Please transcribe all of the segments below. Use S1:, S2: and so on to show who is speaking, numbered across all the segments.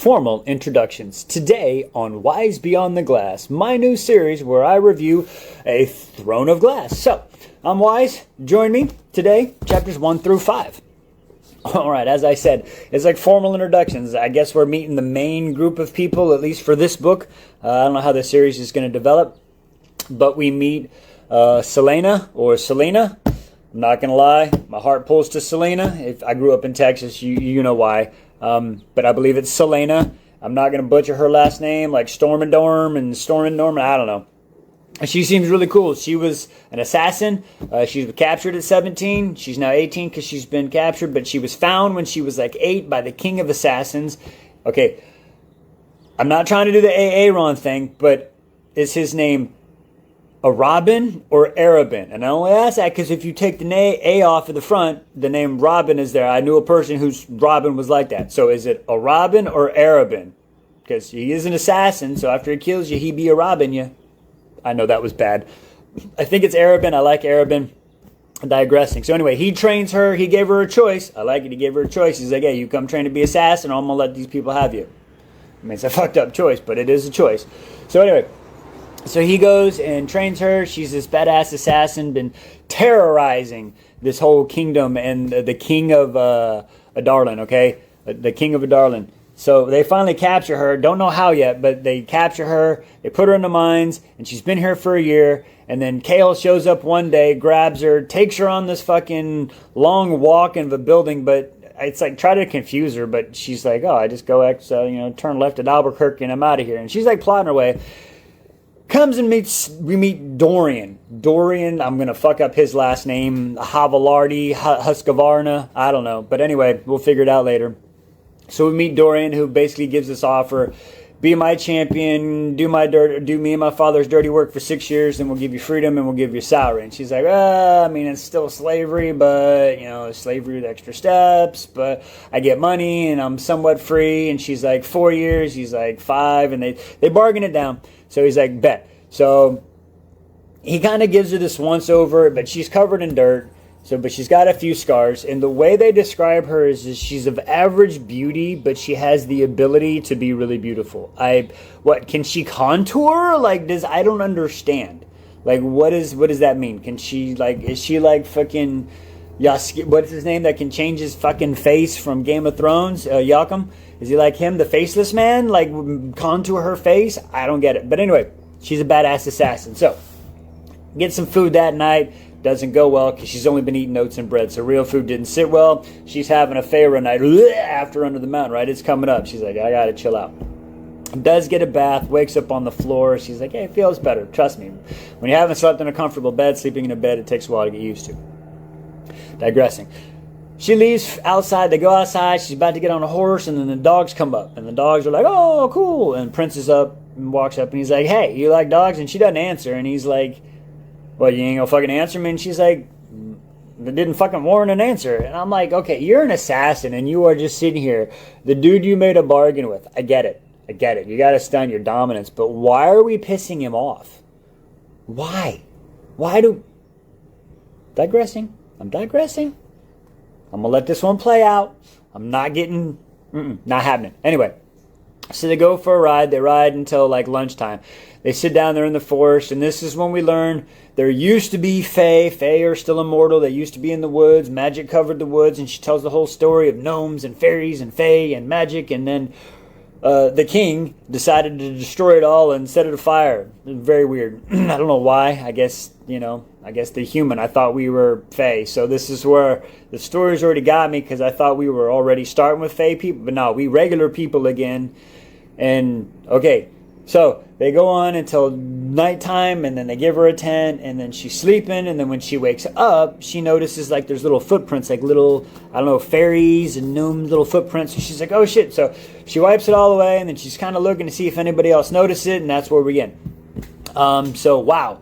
S1: Formal introductions. Today on Wise Beyond the Glass, my new series where I review a Throne of Glass. So, I'm Wise. Join me today, chapters 1 through 5. Alright, as I said, it's like formal introductions. I guess we're meeting the main group of people, at least for this book. I don't know how the series is going to develop, but we meet Selena, or Selena. I'm not going to lie, my heart pulls to Selena. If I grew up in Texas, you know why. But I believe it's Selena. I'm not going to butcher her last name, like Stormendorm and Stormendorm. I don't know. She seems really cool. She was an assassin. She was captured at 17. She's now 18 because she's been captured. But she was found when she was like 8 by the King of Assassins. Okay, I'm not trying to do the Aaron thing, but is his name Arabin or Arabin? And I only ask that because if you take the A off of the front, the name Robin is there. I knew a person whose Robin was like that. So is it Arabin or Arabin? Because he is an assassin, so after he kills you, he be Arabin you. I know that was bad. I think it's Arabin. I like Arabin. Digressing. So anyway, he trains her. He gave her a choice. I like it. He gave her a choice. He's like, hey, you come train to be assassin, or I'm going to let these people have you. I mean, it's a fucked up choice, but it is a choice. So anyway, so he goes and trains her. She's this badass assassin, been terrorizing this whole kingdom and the king of Adarlan, okay? The king of Adarlan. So they finally capture her. Don't know how yet, but they capture her. They put her in the mines, and she's been here for a year. And then Kale shows up one day, grabs her, takes her on this fucking long walk into the building, but it's like, try to confuse her, but she's like, oh, I just go, turn left at Albuquerque, and I'm out of here. And she's like plotting her way. Comes and we meet Dorian. Dorian, I'm going to fuck up his last name, Havalardi, Husqvarna, I don't know. But anyway, we'll figure it out later. So we meet Dorian, who basically gives this offer: be my champion, do me and my father's dirty work for 6 years, and we'll give you freedom and we'll give you salary. And she's like, I mean, it's still slavery, but, slavery with extra steps, but I get money and I'm somewhat free. And she's like, 4 years, he's like 5, and they bargain it down. So he's like, bet. So he kind of gives her this once over, but she's covered in dirt. But she's got a few scars, and the way they describe her is she's of average beauty, but she has the ability to be really beautiful. Can she contour? I don't understand. What does that mean? Can she, is she like fucking what's his name that can change his fucking face from Game of Thrones? Yakum? Is he like him, the faceless man? Contour her face? I don't get it. But anyway, she's a badass assassin. So, get some food that night. Doesn't go well because she's only been eating oats and bread, so real food didn't sit well. She's having a Pharaoh night after Under the Mountain, right? It's coming up. She's like, I gotta chill out. Does get a bath, wakes up on the floor. She's like, hey, it feels better. Trust me. When you haven't slept in a comfortable bed, sleeping in a bed, it takes a while to get used to. Digressing. She leaves outside. They go outside. She's about to get on a horse, and then the dogs come up. And the dogs are like, oh, cool. And Prince is up and walks up, and he's like, hey, you like dogs? And she doesn't answer. And he's like, well, you ain't gonna fucking answer me? And she's like, they didn't fucking warrant an answer. And I'm like, okay, you're an assassin, and you are just sitting here. The dude you made a bargain with. I get it. You gotta stun your dominance. But why are we pissing him off? Why? Digressing. I'm digressing. I'm gonna let this one play out. I'm not getting... not happening. Anyway. So they go for a ride. They ride until lunchtime. They sit down there in the forest, and this is when we learn there used to be Fae. Fae are still immortal. They used to be in the woods. Magic covered the woods, and she tells the whole story of gnomes and fairies and Fae and magic, and then the king decided to destroy it all and set it afire. Very weird. I don't know why. I guess the human. I thought we were Fae. So this is where the story's already got me, because I thought we were already starting with Fae people, but no, we regular people again. And, okay, so they go on until nighttime, and then they give her a tent, and then she's sleeping, and then when she wakes up, she notices, there's little footprints, little, I don't know, fairies and gnomes, little footprints, and she's like, oh, shit. So she wipes it all away, and then she's kind of looking to see if anybody else noticed it, and that's where we get. Wow.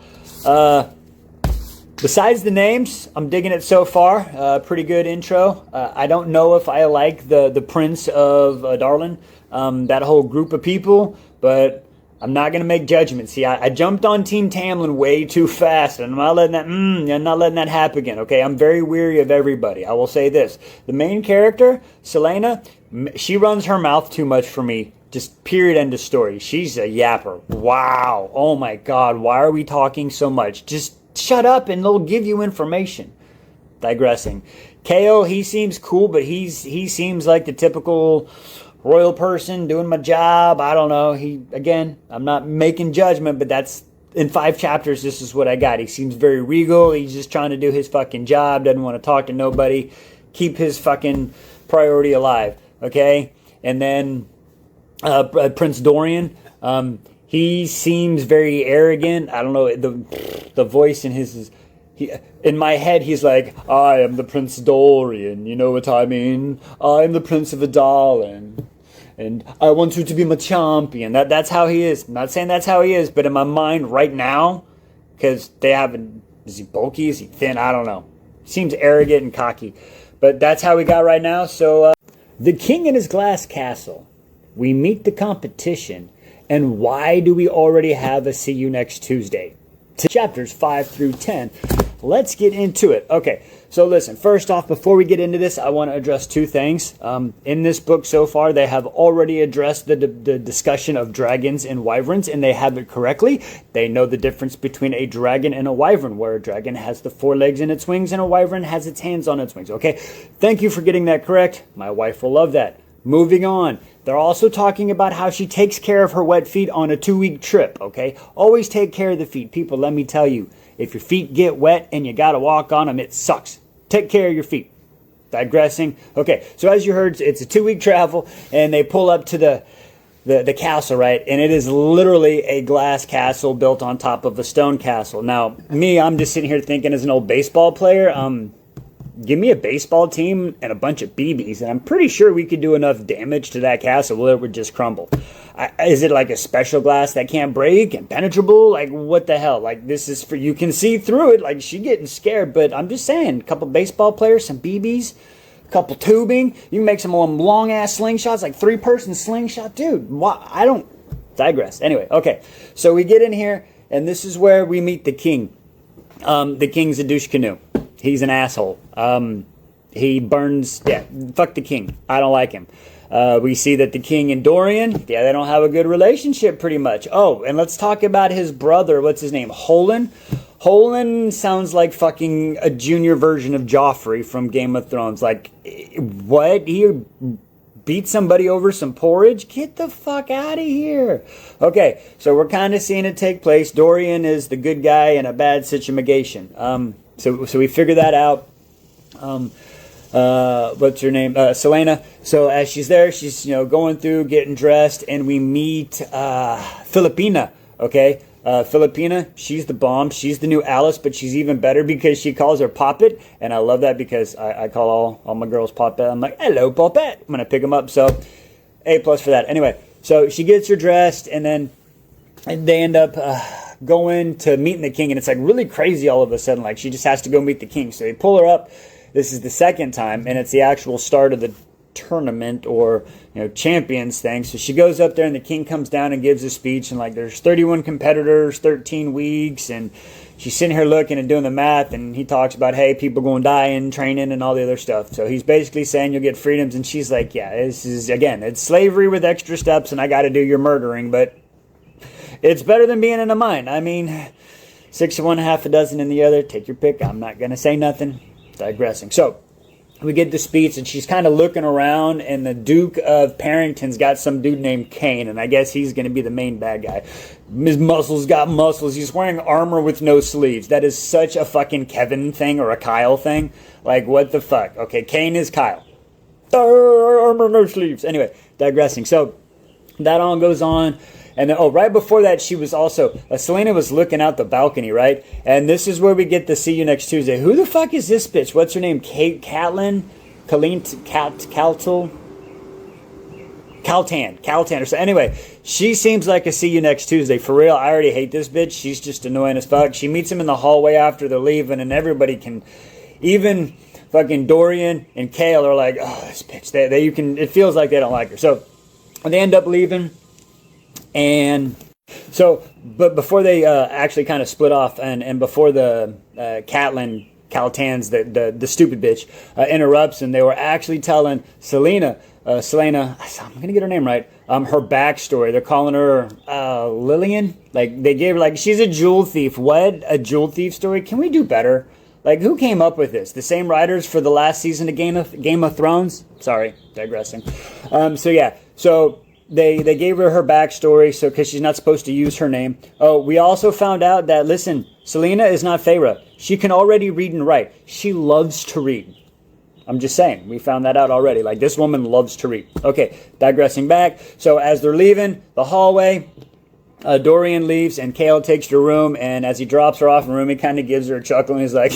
S1: Besides the names, I'm digging it so far. Pretty good intro. I don't know if I like the Prince of Darlin, that whole group of people, but I'm not going to make judgments. See, I jumped on Team Tamlin way too fast, and I'm not letting that happen again, okay? I'm very weary of everybody. I will say this. The main character, Selena, she runs her mouth too much for me. Just period, end of story. She's a yapper. Wow. Oh my God. Why are we talking so much? Just shut up and they'll give you information. Digressing. KO, he seems cool, but he seems like the typical royal person doing my job. I don't know. I'm not making judgment, but that's in 5 chapters. This is what I got. He seems very regal. He's just trying to do his fucking job. Doesn't want to talk to nobody. Keep his fucking priority alive. Okay. And then Prince Dorian. He seems very arrogant. I don't know. The voice in his is. In my head, he's like, I am the Prince Dorian, you know what I mean? I am the Prince of Adalin, and I want you to be my champion. That's how he is. I'm not saying that's how he is, but in my mind right now, because is he bulky? Is he thin? I don't know. Seems arrogant and cocky, but that's how we got right now. So, the king in his glass castle. We meet the competition, and why do we already have a see you next Tuesday? Chapters 5 through 10. Let's get into it. Okay, so listen, first off, before we get into this, I want to address 2 things. In this book so far, they have already addressed the discussion of dragons and wyverns, and they have it correctly. They know the difference between a dragon and a wyvern, where a dragon has the 4 legs in its wings and a wyvern has its hands on its wings. Okay, thank you for getting that correct. My wife will love that. Moving on. They're also talking about how she takes care of her wet feet on a 2-week trip, okay? Always take care of the feet. People, let me tell you, if your feet get wet and you got to walk on them, it sucks. Take care of your feet. Digressing. Okay, so as you heard, it's a 2-week travel, and they pull up to the castle, right? And it is literally a glass castle built on top of a stone castle. Now, I'm just sitting here thinking as an old baseball player, give me a baseball team and a bunch of BBs, and I'm pretty sure we could do enough damage to that castle where it would just crumble. Is it like a special glass that can't break, impenetrable? Like, what the hell? Like, this is for, you can see through it. Like, she getting scared, but I'm just saying, a couple baseball players, some BBs, a couple tubing. You can make some long-ass slingshots, like 3-person slingshot. Dude, I don't digress. Anyway, okay. So we get in here, and this is where we meet the king. The king's a douche canoe. He's an asshole. He burns, fuck the king. I don't like him. We see that the king and Dorian, they don't have a good relationship pretty much. Oh, and let's talk about his brother. What's his name? Holen. Holen sounds like fucking a junior version of Joffrey from Game of Thrones. Like, what? He beat somebody over some porridge? Get the fuck out of here. Okay, so we're kind of seeing it take place. Dorian is the good guy in a bad situation. So we figure that out. What's her name? Selena. So as she's there, she's going through, getting dressed, and we meet Filipina. Okay, Filipina. She's the bomb. She's the new Alice, but she's even better because she calls her Poppet, and I love that because I call all my girls Poppet. I'm like, hello, Poppet. I'm gonna pick them up. So A+ for that. Anyway, so she gets her dressed, and then they end up going to meeting the king, and it's like really crazy all of a sudden. Like, she just has to go meet the king. So they pull her up. This is the second time, and it's the actual start of the tournament or champions thing. So she goes up there, and the king comes down and gives a speech, and like there's 31 competitors, 13 weeks, and she's sitting here looking and doing the math, and he talks about, hey, people going to die in training and all the other stuff. So he's basically saying you'll get freedoms, and she's like, yeah, this is, again, it's slavery with extra steps, and I got to do your murdering, but it's better than being in a mine. I mean, 6 of one, half a dozen in the other. Take your pick. I'm not going to say nothing. Digressing. So we get the speech, and she's kind of looking around, and the Duke of Parrington's got some dude named Kane, and I guess he's going to be the main bad guy. His muscles got muscles. He's wearing armor with no sleeves. That is such a fucking Kevin thing or a Kyle thing. Like, what the fuck? Okay, Kane is Kyle. Armor, no sleeves. Anyway, digressing. So that all goes on. And then, right before that, she was also, Selena was looking out the balcony, right? And this is where we get to see you next Tuesday. Who the fuck is this bitch? What's her name? Caltan? Caltan or so. Anyway, she seems like a see you next Tuesday. For real, I already hate this bitch. She's just annoying as fuck. She meets him in the hallway after they're leaving, and everybody can, even fucking Dorian and Kale are like, oh, this bitch. It feels like they don't like her. So they end up leaving. And So, but before they actually kind of split off, and before the Caltan's the stupid bitch interrupts, and they were actually telling Selena, I'm gonna get her name right, her backstory. They're calling her Lillian. Like, they gave her, like, she's a jewel thief. What? A jewel thief story? Can we do better? Like, who came up with this? The same writers for the last season of Game of Thrones? Sorry, digressing. So they gave her backstory, so because she's not supposed to use her name. Oh, we also found out that, listen, Selena is not Feyre. She can already read and write. She loves to read. I'm just saying, we found that out already. Like, this woman loves to read. Okay, digressing back. So as they're leaving the hallway, Dorian leaves, and Kale takes her room, and as he drops her off in the room, he kind of gives her a chuckle, and he's like,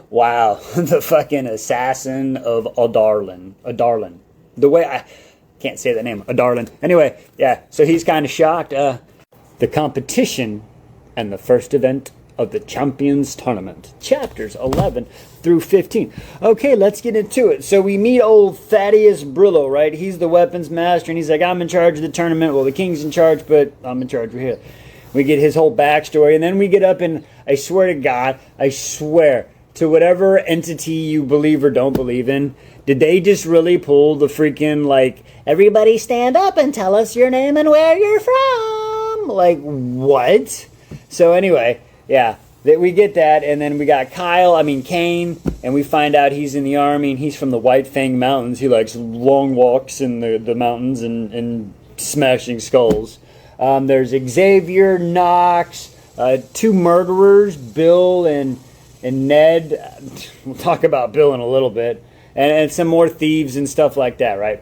S1: wow, the fucking assassin of Adarlan. The way I can't say that name, Adarlan. Anyway, yeah, so he's kind of shocked. The competition and the first event of the Champions Tournament. Chapters 11 through 15. Okay, let's get into it. So we meet old Thaddeus Brillo, right? He's the weapons master, and he's like, I'm in charge of the tournament. Well, the king's in charge, but I'm in charge. We're here. We get his whole backstory, and then we get up, and I swear to God, I swear to whatever entity you believe or don't believe in, did they just really pull the freaking, like, everybody stand up and tell us your name and where you're from? Like, what? So anyway, yeah, we get that, and then we got Kane, and we find out he's in the army, and he's from the White Fang Mountains. He likes long walks in the mountains and smashing skulls. There's Xavier, Knox, two murderers, Bill and Ned. We'll talk about Bill in a little bit. And some more thieves and stuff like that, right?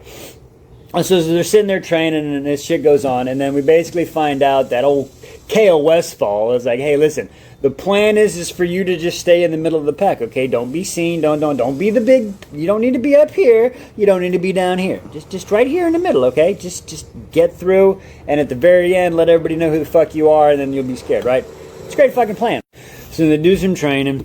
S1: So they're sitting there training, and this shit goes on, and then we basically find out that old Kale Westfall is like, hey, listen, the plan is for you to just stay in the middle of the pack, okay? Don't be seen, don't be the big, you don't need to be up here, you don't need to be down here. Just right here in the middle, okay? Just get through, and at the very end, let everybody know who the fuck you are, and then you'll be scared, right? It's a great fucking plan. So they do some training.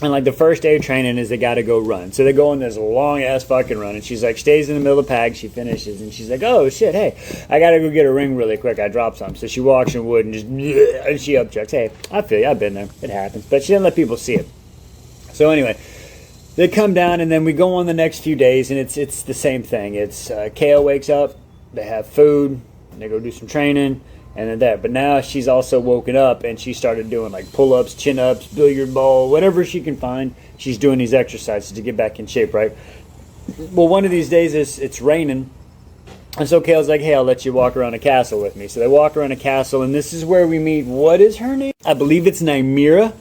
S1: And, like, the first day of training is they got to go run. So they go on this long-ass fucking run. And she's, like, stays in the middle of the pack. She finishes. And she's like, oh, shit, hey, I got to go get a ring really quick. I dropped something. So she walks in wood and just, and she upchucks. Hey, I feel you. I've been there. It happens. But she didn't let people see it. So, anyway, they come down, and then we go on the next few days, and it's the same thing. It's Kale wakes up. They have food. They go do some training. And then that. But now she's also woken up, and she started doing, like, pull-ups, chin-ups, billiard ball, whatever she can find. She's doing these exercises to get back in shape, right? Well, one of these days it's raining, and so Kale's like, hey, I'll let you walk around a castle with me. So they walk around a castle, and this is where we meet, what is her name? I believe it's Nymeria.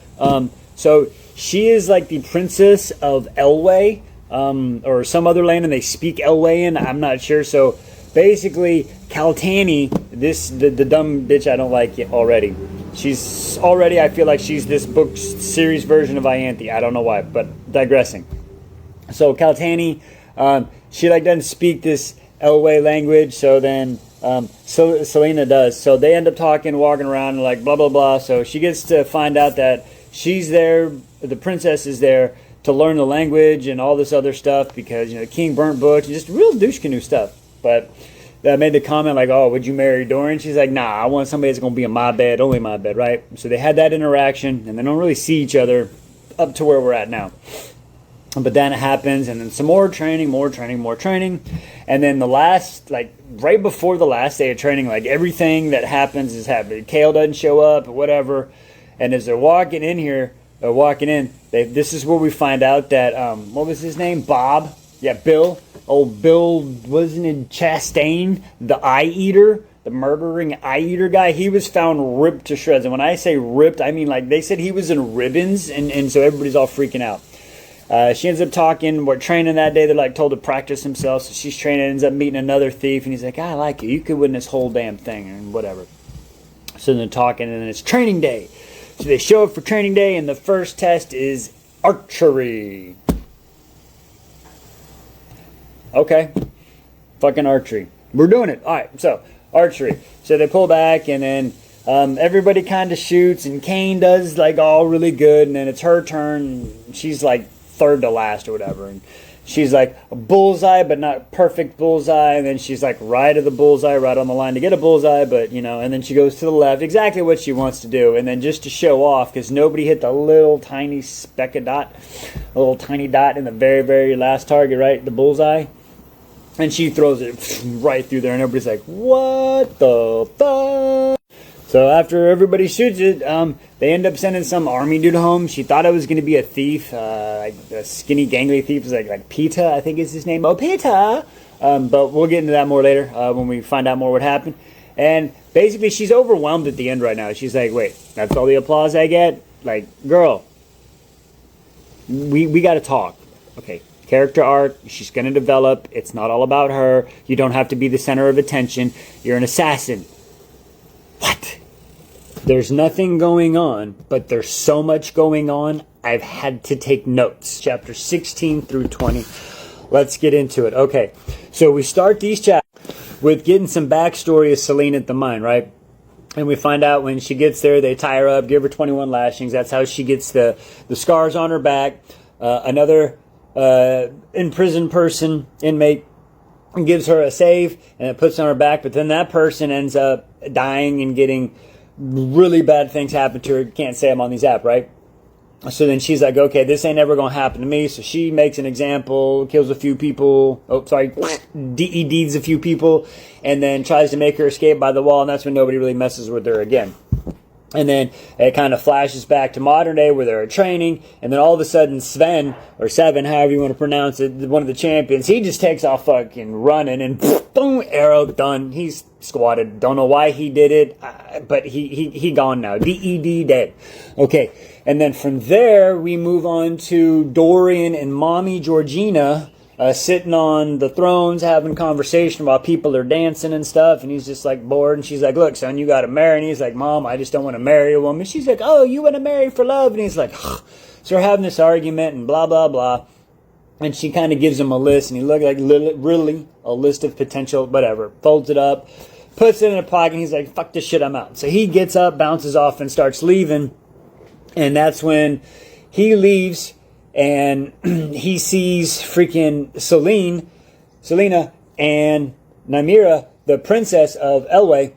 S1: So she is, like, the princess of Elway, or some other land, and they speak Elwayan. I'm not sure. So basically, Caltani, the dumb bitch I don't like already. She's already, I feel like she's this book series version of Ianthe. I don't know why, but digressing. So Caltani, she like doesn't speak this Elway language, so then Selena does. So they end up talking, walking around, and like blah blah blah. So she gets to find out that she's there, the princess is there to learn the language and all this other stuff because the king burnt books, just real douche canoe stuff. But that made the comment like, oh, would you marry Dorian? She's like, nah, I want somebody that's going to be in my bed, only my bed, right? So they had that interaction, and they don't really see each other up to where we're at now. But then it happens, and then some more training, and then the last, like, right before the last day of training, like, everything that happens is happening. Kale doesn't show up, or whatever, and as they're walking in, this is where we find out that, what was his name? Bob? Yeah, Bill. Old Bill, wasn't it Chastain, the eye eater, the murdering eye eater guy? He was found ripped to shreds. And when I say ripped, I mean like they said he was in ribbons, and so everybody's all freaking out. She ends up talking, we're training that day, they're like told to practice themselves, so she's training, ends up meeting another thief, and he's like, I like you could win this whole damn thing, and whatever. So they're talking, and then it's training day. So they show up for training day, and the first test is archery. Okay, fucking archery. We're doing it. All right, so archery. So they pull back, and then everybody kind of shoots, and Kane does like all really good, and then it's her turn. And she's like third to last or whatever, and she's like a bullseye, but not perfect bullseye. And then she's like right of the bullseye, right on the line to get a bullseye, but you know, and then she goes to the left, exactly what she wants to do. And then just to show off, because nobody hit the little tiny speck of dot, a little tiny dot in the very, very last target, right? The bullseye. And she throws it right through there, and everybody's like, what the fuck? So after everybody shoots it, they end up sending some army dude home. She thought it was going to be a thief, like a skinny, gangly thief. It was like Peta, I think is his name. Oh, Peta! But we'll get into that more later when we find out more what happened. And basically, she's overwhelmed at the end right now. She's like, wait, that's all the applause I get? Like, girl, we got to talk. Okay, character arc, she's going to develop. It's not all about her. You don't have to be the center of attention. You're an assassin. What? There's nothing going on, but there's so much going on, I've had to take notes. Chapter 16 through 20. Let's get into it. Okay, so we start these chapters with getting some backstory of Selene at the mine, right? And we find out when she gets there, they tie her up, give her 21 lashings. That's how she gets the scars on her back. Another imprisoned person, inmate, gives her a save, and it puts on her back. But then that person ends up dying and getting really bad things happen to her. Can't say I'm on these apps, right? So then she's like, okay, this ain't ever going to happen to me. So she makes an example, kills a few people. Oh, sorry, DEDs a few people, and then tries to make her escape by the wall. And that's when nobody really messes with her again. And then it kind of flashes back to modern day where they're training. And then all of a sudden Sven, or Seven, however you want to pronounce it, one of the champions, he just takes off fucking running and boom, arrow, done. He's squatted. Don't know why he did it, but he gone now. DED, dead. Okay. And then from there, we move on to Dorian and Mommy Georgina sitting on the thrones having conversation while people are dancing and stuff, and he's just like bored, and she's like, look son, you gotta marry, and he's like, Mom, I just don't want to marry a woman. She's like, oh, you want to marry for love? And he's like, ugh. So they're having this argument and blah blah blah, and she kind of gives him a list, and he looked like really a list of potential whatever, folds it up, puts it in a pocket, and he's like, fuck this shit, I'm out. So he gets up, bounces off, and starts leaving. And that's when he leaves, and he sees freaking Selena and Nymeria, the princess of Elway,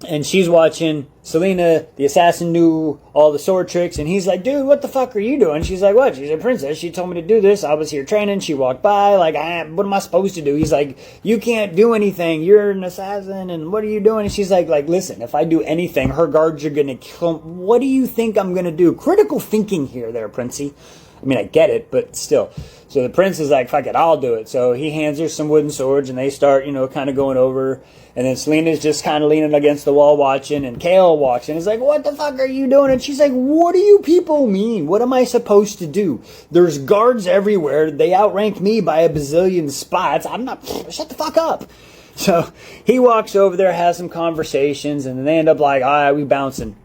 S1: and she's watching Selena, the assassin, knew all the sword tricks, and he's like, dude, what the fuck are you doing? She's like, what? She's a princess. She told me to do this. I was here training. She walked by, like, what am I supposed to do? He's like, you can't do anything. You're an assassin, and what are you doing? And she's like, listen, if I do anything, her guards are going to kill him. What do you think I'm going to do? Critical thinking here, there, Princey. I mean, I get it, but still. So the prince is like, fuck it, I'll do it. So he hands her some wooden swords, and they start, kind of going over. And then Selena's just kind of leaning against the wall watching, and Kale walks in and is like, what the fuck are you doing? And she's like, what do you people mean? What am I supposed to do? There's guards everywhere. They outrank me by a bazillion spots. I'm not, shut the fuck up. So he walks over there, has some conversations, and then they end up like, all right, we bouncing.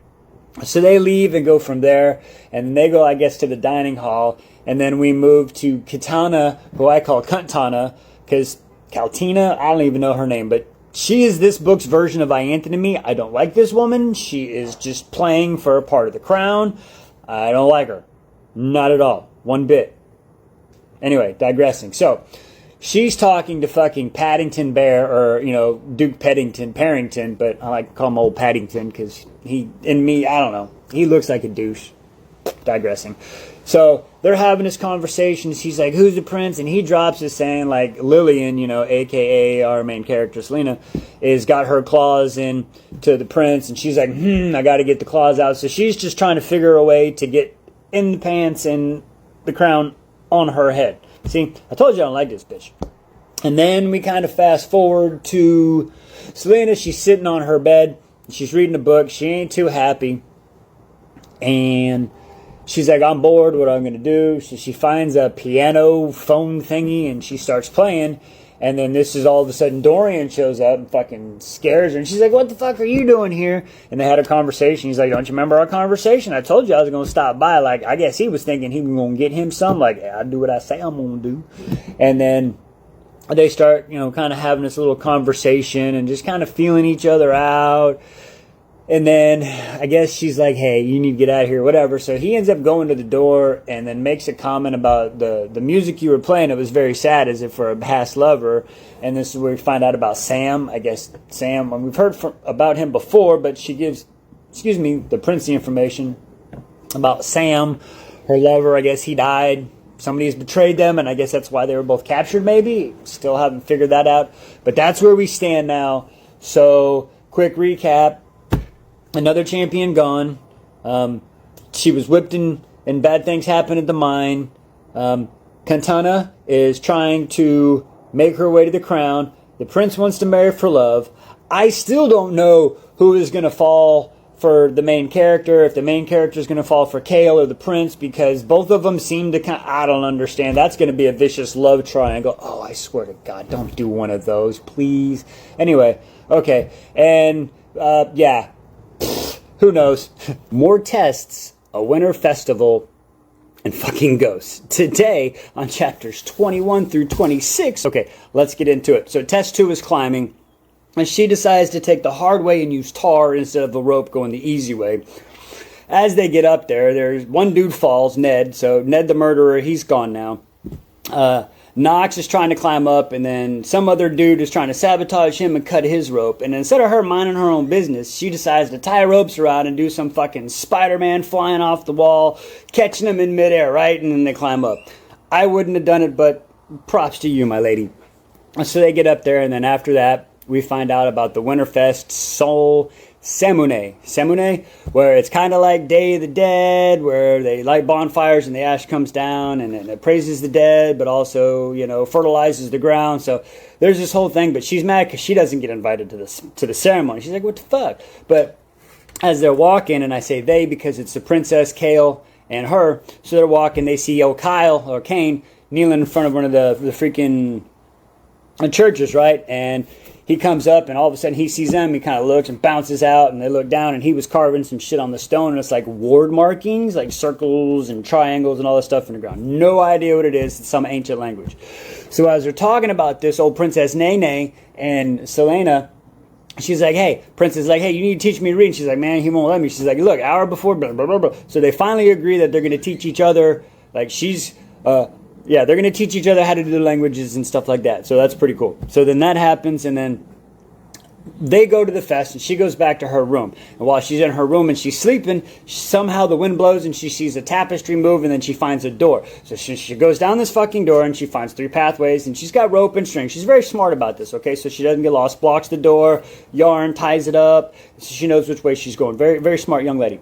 S1: So they leave and go from there, and then they go, I guess, to the dining hall, and then we move to Katana, who I call Cuntana, because Kaltina, I don't even know her name, but she is this book's version of Ianthe to me. I don't like this woman. She is just playing for a part of the crown. I don't like her. Not at all. One bit. Anyway, digressing. So, she's talking to fucking Paddington Bear, or, Duke Parrington, but I like to call him Old Paddington, because I don't know. He looks like a douche. Digressing. So, they're having this conversation. She's like, who's the prince? And he drops it saying, like, Lillian, a.k.a. our main character, Selena, is got her claws in to the prince. And she's like, I got to get the claws out. So she's just trying to figure a way to get in the pants and the crown on her head. See, I told you I don't like this bitch. And then we kind of fast forward to Selena. She's sitting on her bed. She's reading a book. She ain't too happy. And she's like, I'm bored. What am I going to do? So she finds a piano phone thingy and she starts playing. And then this is all of a sudden Dorian shows up and fucking scares her. And she's like, what the fuck are you doing here? And they had a conversation. He's like, don't you remember our conversation? I told you I was going to stop by. Like, I guess he was thinking he was going to get him some. Like, I do what I say I'm going to do. And then they start, kind of having this little conversation and just kind of feeling each other out. And then I guess she's like, hey, you need to get out of here, whatever. So he ends up going to the door and then makes a comment about the music you were playing. It was very sad, as if for a past lover. And this is where we find out about Sam. I guess Sam, we've heard about him before, but she gives, the prince the information about Sam, her lover. I guess he died. Somebody has betrayed them, and I guess that's why they were both captured, maybe. Still haven't figured that out. But that's where we stand now. So, quick recap. Another champion gone. She was whipped and bad things happened at the mine. Kantana is trying to make her way to the crown. The prince wants to marry for love. I still don't know who is going to fall for the main character, if the main character is going to fall for Kale or the prince, because both of them seem to I don't understand. That's going to be a vicious love triangle. Oh, I swear to God, don't do one of those, please. Anyway, okay. And, yeah. Who knows? More tests, a winter festival, and fucking ghosts. Today, on chapters 21 through 26. Okay, let's get into it. So test 2 is climbing. And she decides to take the hard way and use tar instead of the rope going the easy way. As they get up there, there's one dude falls, Ned. So Ned the murderer, he's gone now. Knox is trying to climb up, and then some other dude is trying to sabotage him and cut his rope. And instead of her minding her own business, she decides to tie ropes around and do some fucking Spider-Man flying off the wall, catching them in midair, right? And then they climb up. I wouldn't have done it, but props to you, my lady. So they get up there, and then after that, we find out about the Winterfest Sol Semune, where it's kind of like Day of the Dead, where they light bonfires and the ash comes down and it praises the dead, but also, fertilizes the ground. So there's this whole thing, but she's mad because she doesn't get invited to the ceremony. She's like, what the fuck? But as they're walking, and I say they because it's the princess, Kale, and her, so they're walking, they see Kyle, or Kane, kneeling in front of one of the freaking churches, right? And he comes up, and all of a sudden he sees them. He kind of looks and bounces out, and they look down, and he was carving some shit on the stone, and it's like ward markings, like circles and triangles and all this stuff in the ground. No idea what it is. It's some ancient language. So as they're talking about this, old Princess Nene and Selena, she's like, hey, Princess is like, hey, you need to teach me to read. And she's like, man, he won't let me. She's like, look, hour before, blah, blah, blah, blah. So they finally agree that they're going to teach each other, like they're going to teach each other how to do the languages and stuff like that. So that's pretty cool. So then that happens, and then they go to the fest, and she goes back to her room. And while she's in her room and she's sleeping, somehow the wind blows, and she sees a tapestry move, and then she finds a door. So she goes down this fucking door, and she finds 3 pathways, and she's got rope and string. She's very smart about this, okay? So she doesn't get lost. Blocks the door, yarn, ties it up. So she knows which way she's going. Very, very smart young lady.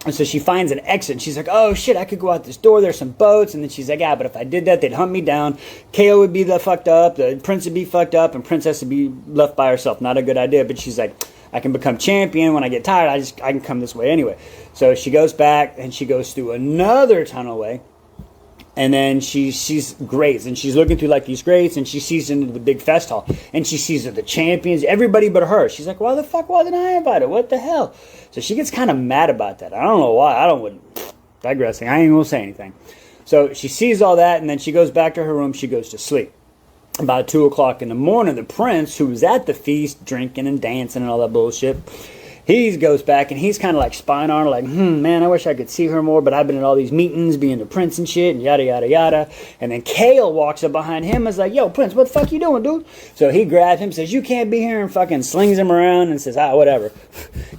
S1: And so she finds an exit, and she's like, oh, shit, I could go out this door. There's some boats. And then she's like, yeah, but if I did that, they'd hunt me down. Kale would be fucked up. The prince would be fucked up. And Princess would be left by herself. Not a good idea. But she's like, I can become champion. When I get tired, I can come this way anyway. So she goes back, and she goes through another tunnelway. And then she's grates, and she's looking through like these grates, and she sees into the big fest hall, and she sees the champions, everybody but her. She's like, why the fuck wasn't I invited? What the hell? So she gets kind of mad about that. I don't know why. Digressing. I ain't gonna say anything. So she sees all that, and then she goes back to her room. She goes to sleep. About 2 o'clock in the morning, the prince, who was at the feast, drinking and dancing and all that bullshit, he goes back, and he's kind of like spying on her, like, man, I wish I could see her more, but I've been at all these meetings being the prince and shit, and yada, yada, yada. And then Kale walks up behind him and is like, yo, Prince, what the fuck you doing, dude? So he grabs him, says, you can't be here, and fucking slings him around and says, whatever.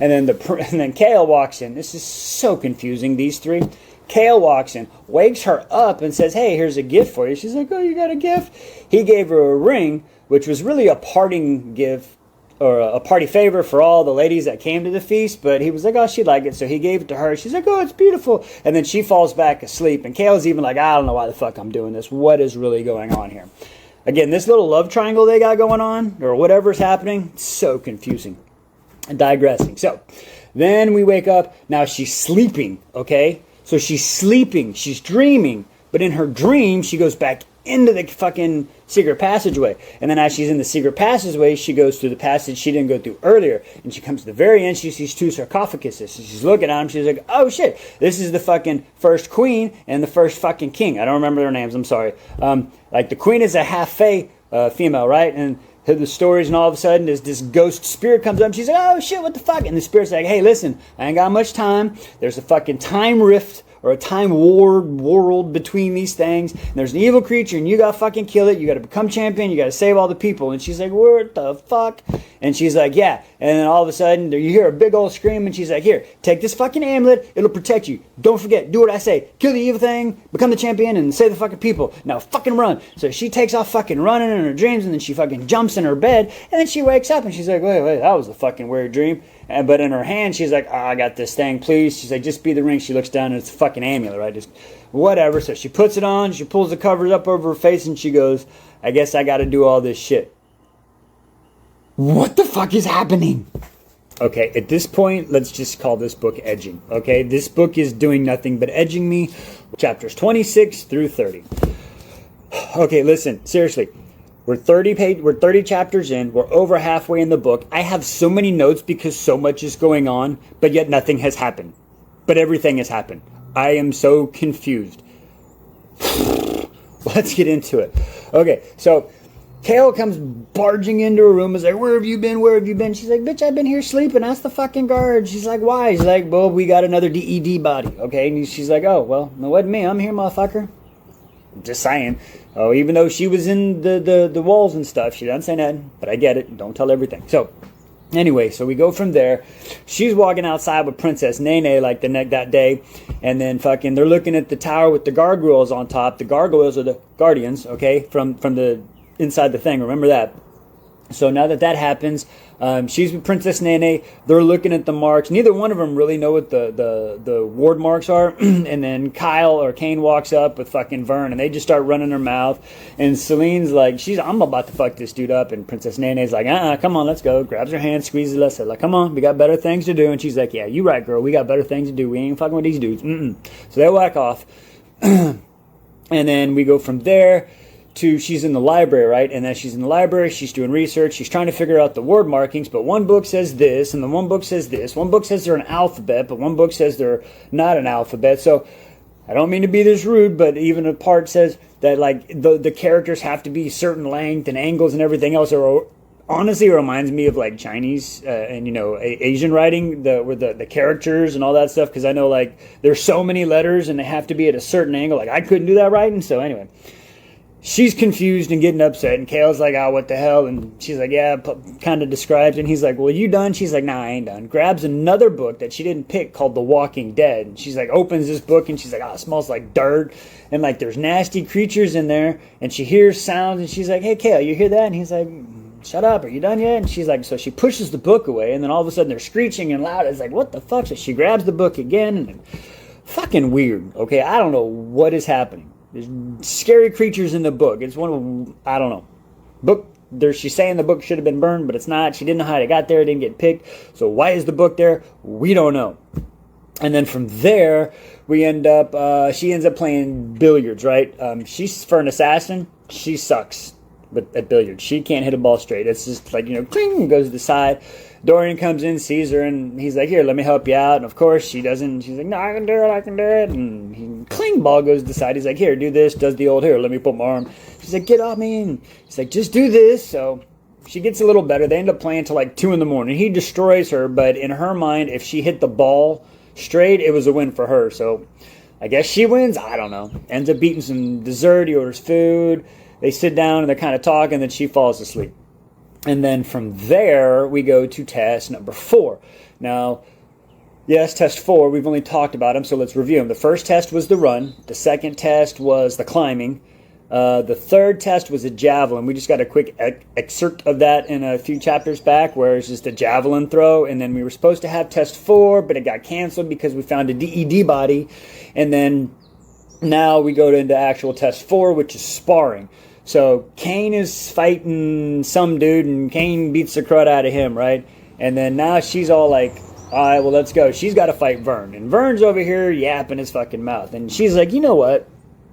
S1: And then Kale walks in. This is so confusing, these three. Kale walks in, wakes her up, and says, hey, here's a gift for you. She's like, oh, you got a gift? He gave her a ring, which was really a parting gift, or a party favor for all the ladies that came to the feast, but he was like, oh, she'd like it, so he gave it to her. She's like, oh, it's beautiful. And then she falls back asleep, and Kale's even like, I don't know why the fuck I'm doing this. What is really going on here? Again, this little love triangle they got going on, or whatever's happening, it's so confusing. Digressing. So, then we wake up. Now she's sleeping, okay? So she's sleeping, she's dreaming, but in her dream, she goes back into the fucking secret passageway. And then as she's in the secret passageway, she goes through the passage she didn't go through earlier. And she comes to the very end, she sees 2 sarcophaguses. And she's looking at them, she's like, oh shit, this is the fucking first queen and the first fucking king. I don't remember their names, I'm sorry. Like the queen is a half-fae female, right? And the stories, and all of a sudden this ghost spirit comes up, and she's like, oh shit, what the fuck? And the spirit's like, hey, listen, I ain't got much time. There's a fucking time rift or a time world between these things, and there's an evil creature, and you gotta fucking kill it. You gotta become champion. You gotta save all the people. And she's like, what the fuck? And she's like, yeah. And then all of a sudden, you hear a big old scream, and she's like, here, take this fucking amulet. It'll protect you. Don't forget. Do what I say. Kill the evil thing, become the champion, and save the fucking people. Now fucking run. So she takes off fucking running in her dreams, and then she fucking jumps in her bed, and then she wakes up, and she's like, wait, that was a fucking weird dream. But in her hand, she's like, oh, I got this thing, please. She's like, just be the ring. She looks down, and it's a fucking amulet, right? Just whatever. So she puts it on. She pulls the covers up over her face, and she goes, I guess I got to do all this shit. What the fuck is happening? Okay, at this point, let's just call this book edging. Okay, this book is doing nothing but edging me. Chapters 26 through 30. Okay, listen, seriously. We're 30 chapters in. We're over halfway in the book. I have so many notes because so much is going on, but yet nothing has happened. But everything has happened. I am so confused. Let's get into it. Okay, so Kale comes barging into her room and is like, where have you been? Where have you been? She's like, bitch, I've been here sleeping. Ask the fucking guard. She's like, why? He's like, well, we got another DED body. Okay, and she's like, oh, well, it wasn't me. I'm here, motherfucker. Just saying. Oh, even though she was in the walls and stuff, she doesn't say nothing. But I get it. Don't tell everything. So, anyway, so we go from there. She's walking outside with Princess Nene like that day. And then fucking they're looking at the tower with the gargoyles on top. The gargoyles are the guardians, okay, from the inside the thing. Remember that. So now that happens, she's with Princess Nene. They're looking at the marks. Neither one of them really know what the ward marks are. And then Kane walks up with fucking Vern, and they just start running their mouth. And Celine's like, I'm about to fuck this dude up. And Princess Nene's like, come on, let's go. Grabs her hand, squeezes it. Like, come on, we got better things to do. And she's like, yeah, you right, girl. We got better things to do. We ain't fucking with these dudes. So they whack off. And then we go from there to she's in the library, right? And as she's in the library, she's doing research. She's trying to figure out the word markings, but one book says this, and the one book says this. One book says they're an alphabet, but one book says they're not an alphabet. So I don't mean to be this rude, but even a part says that like the characters have to be certain length and angles and everything else. Or honestly, it reminds me of like Chinese and Asian writing, with the characters and all that stuff. Because I know like there's so many letters and they have to be at a certain angle. Like I couldn't do that writing. So anyway. She's confused and getting upset, and Kale's like, oh, what the hell? And she's like, yeah, kind of describes, and he's like, well, you done? She's like, nah, I ain't done. Grabs another book that she didn't pick called The Walking Dead. And she's like, opens this book, and she's like, oh, it smells like dirt, and like there's nasty creatures in there, and she hears sounds, and she's like, hey, Kale, you hear that? And he's like, shut up, are you done yet? And she's like, so she pushes the book away, and then all of a sudden they're screeching and loud. It's like, what the fuck? So she grabs the book again, and fucking weird, okay? I don't know what is happening. There's scary creatures in the book. It's one of, I don't know. She's saying the book should have been burned, but it's not. She didn't know how it got there. It didn't get picked. So why is the book there? We don't know. And then from there, she ends up playing billiards, right? She's, for an assassin, she sucks at billiards. She can't hit a ball straight. It's just like, cling, goes to the side. Dorian comes in, sees her, and he's like, here, let me help you out. And of course, she doesn't. She's like, no, I can do it. And cling, ball goes to the side. He's like, here, do this. Does the old, here, let me put my arm. She's like, get off me. And he's like, just do this. So she gets a little better. They end up playing till like 2 a.m. He destroys her, but in her mind, if she hit the ball straight, it was a win for her. So I guess she wins. I don't know. Ends up eating some dessert. He orders food. They sit down, and they're kind of talking, then she falls asleep. And then from there, we go to test number 4. Now, yes, test 4, we've only talked about them, so let's review them. The first test was the run. The second test was the climbing. The third test was a javelin. We just got a quick excerpt of that in a few chapters back, where it's just a javelin throw. And then we were supposed to have test 4, but it got canceled because we found a DED body. And then now we go into actual test 4, which is sparring. So Kane is fighting some dude, and Kane beats the crud out of him, right? And then now she's all like, all right, well, let's go. She's got to fight Vern. And Vern's over here yapping his fucking mouth. And she's like, you know what?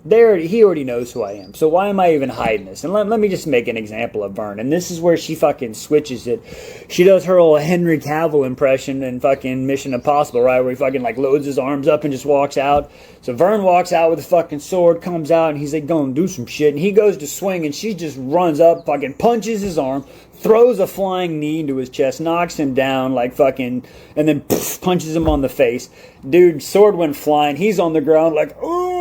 S1: he already knows who I am. So why am I even hiding this? And let me just make an example of Vern. And this is where she fucking switches it. She does her old Henry Cavill impression in fucking Mission Impossible, right? Where he fucking like loads his arms up and just walks out. So Vern walks out with a fucking sword, comes out, and he's like, go and do some shit. And he goes to swing, and she just runs up, fucking punches his arm, throws a flying knee into his chest, knocks him down like fucking, and then punches him on the face. Dude, sword went flying. He's on the ground like, ooh.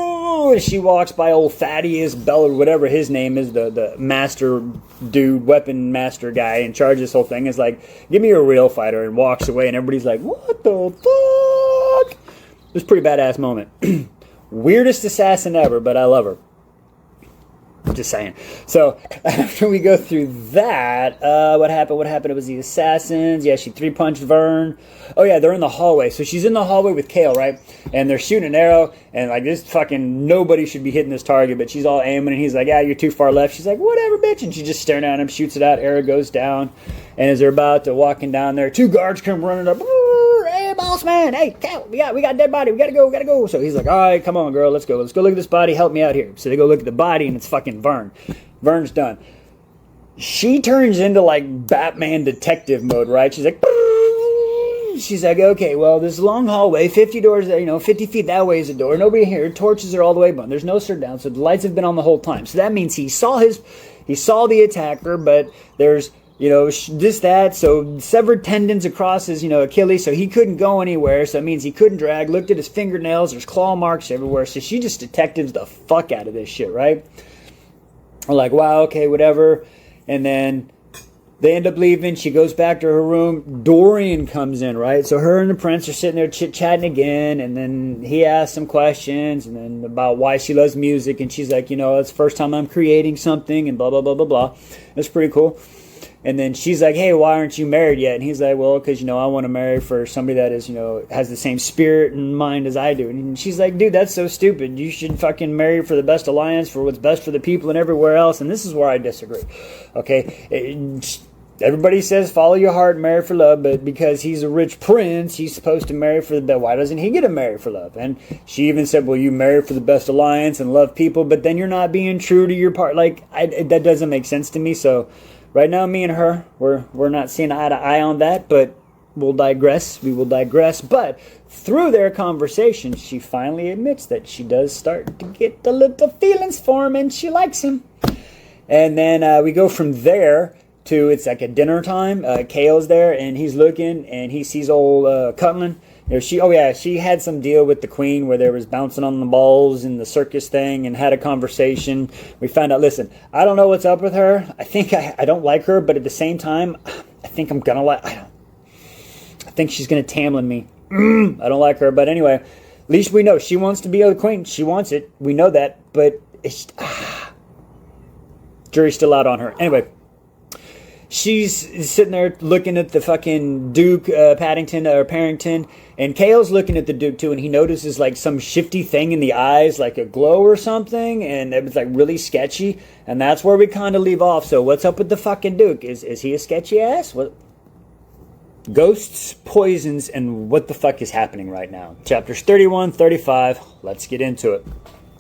S1: She walks by old Thaddeus Bell or whatever his name is, the master dude, weapon master guy in charge of this whole thing. Is like, give me a real fighter, and walks away. And everybody's like, what the fuck? It was a pretty badass moment. Weirdest assassin ever, but I love her. Just saying. So after we go through that, what happened? It was the assassins. Yeah, she 3-punched Vern. Oh yeah, they're in the hallway. So she's in the hallway with Kale, right? And they're shooting an arrow, and like this fucking nobody should be hitting this target, but she's all aiming, and he's like, yeah, you're too far left. She's like, whatever, bitch. And she's just staring at him, shoots it out, arrow goes down. And as they're about to walking down there, 2 guards come running up. Hey, boss man, hey, Cal, we got a dead body, we gotta go. So he's like, all right, come on, girl, let's go look at this body, help me out here. So they go look at the body, and it's fucking Vern. Vern's done. She turns into like Batman detective mode, right? She's like, okay, well, this long hallway, 50 doors, 50 feet that way is a door, nobody here, torches are all the way burned, there's no sir down, so the lights have been on the whole time. So that means he saw the attacker, but there's this, that, so severed tendons across his, Achilles, so he couldn't go anywhere, so that means he couldn't drag, looked at his fingernails, there's claw marks everywhere, so she just detectives the fuck out of this shit, right? We're like, wow, okay, whatever, and then they end up leaving, she goes back to her room, Dorian comes in, right? So her and the prince are sitting there chit-chatting again, and then he asks some questions, and then about why she loves music, and she's like, it's the first time I'm creating something, and blah, blah, blah, blah, blah. It's pretty cool. And then she's like, hey, why aren't you married yet? And he's like, well, because, I want to marry for somebody that is, has the same spirit and mind as I do. And she's like, dude, that's so stupid. You should fucking marry for the best alliance, for what's best for the people and everywhere else. And this is where I disagree. Okay? Everybody says follow your heart, marry for love, but because he's a rich prince, he's supposed to marry for the best. Why doesn't he get to marry for love? And she even said, well, you marry for the best alliance and love people, but then you're not being true to your part. Like, that doesn't make sense to me, so... Right now, me and her, we're not seeing eye to eye on that, but we'll digress. We will digress. But through their conversation, she finally admits that she does start to get the little feelings for him, and she likes him. And then we go from there to, it's like a dinner time. Kale's there, and he's looking, and he sees old Cutland. She had some deal with the queen where there was bouncing on the balls in the circus thing and had a conversation. We found out, listen, I don't know what's up with her. I think I don't like her, but at the same time, I think I'm going to like... I think she's going to Tamlin me. I don't like her, but anyway, at least we know she wants to be the queen. She wants it. We know that, but it's... jury's still out on her. Anyway... She's sitting there looking at the fucking Duke Parrington, and Kale's looking at the Duke too, and he notices like some shifty thing in the eyes, like a glow or something, and it was like really sketchy, and that's where we kind of leave off. So what's up with the fucking Duke? Is he a sketchy ass? What? Ghosts, poisons, and what the fuck is happening right now? Chapters 31, 35. Let's get into it.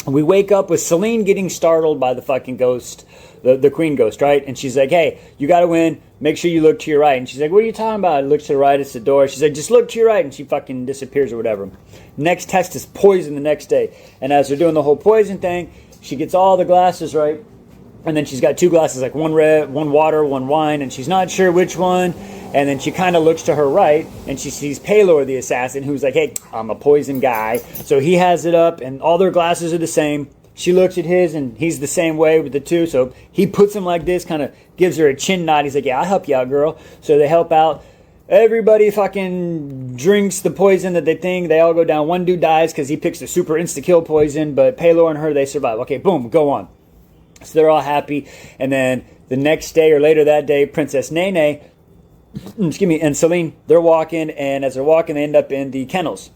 S1: We wake up with Selene getting startled by the fucking ghost, the queen ghost, right? And she's like, hey, you got to win. Make sure you look to your right. And she's like, what are you talking about? I look to the right. It's the door. She's like, just look to your right. And she fucking disappears or whatever. Next test is poison the next day. And as they're doing the whole poison thing, she gets all the glasses, right? And then she's got 2 glasses, like one red, one water, one wine. And she's not sure which one. And then she kind of looks to her right, and she sees Pelor, the assassin, who's like, hey, I'm a poison guy. So he has it up, and all their glasses are the same. She looks at his, and he's the same way with the 2. So he puts him like this, kind of gives her a chin nod. He's like, yeah, I'll help you out, girl. So they help out. Everybody fucking drinks the poison that they think. They all go down. One dude dies because he picks the super insta-kill poison, but Pelor and her, they survive. Okay, boom, go on. So they're all happy. And then the next day or later that day, Princess Nene... and Selene, they're walking, and as they're walking, they end up in the kennels.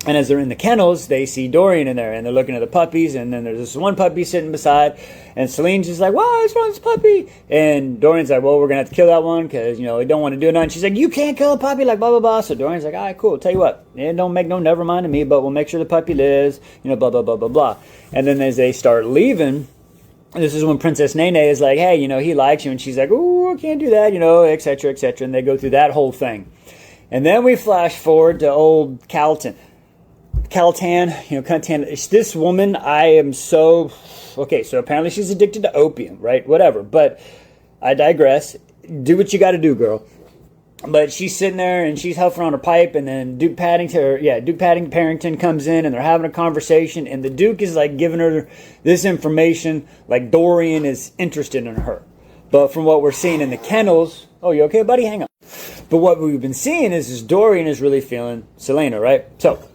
S1: And as they're in the kennels, they see Dorian in there, and they're looking at the puppies, and then there's this one puppy sitting beside, and Celine's just like, what's wrong with this puppy? And Dorian's like, well, we're going to have to kill that one, because, we don't want to do it. And she's like, you can't kill a puppy, like, blah, blah, blah. So Dorian's like, all right, cool, tell you what, it don't make no never mind to me, but we'll make sure the puppy lives, blah, blah, blah, blah, blah. And then as they start leaving, this is when Princess Nene is like, hey, he likes you, and she's like, ooh, I can't do that, et cetera, and they go through that whole thing. And then we flash forward to old Caltan, Cuntan. This woman, I am so... Okay, so apparently she's addicted to opium, right? Whatever. But I digress. Do what you got to do, girl. But she's sitting there and she's huffing on her pipe, and then Duke Parrington comes in, and they're having a conversation, and the Duke is like giving her this information like Dorian is interested in her. But from what we're seeing in the kennels... Oh, you okay, buddy? Hang on. But what we've been seeing is Dorian is really feeling Selena, right? So...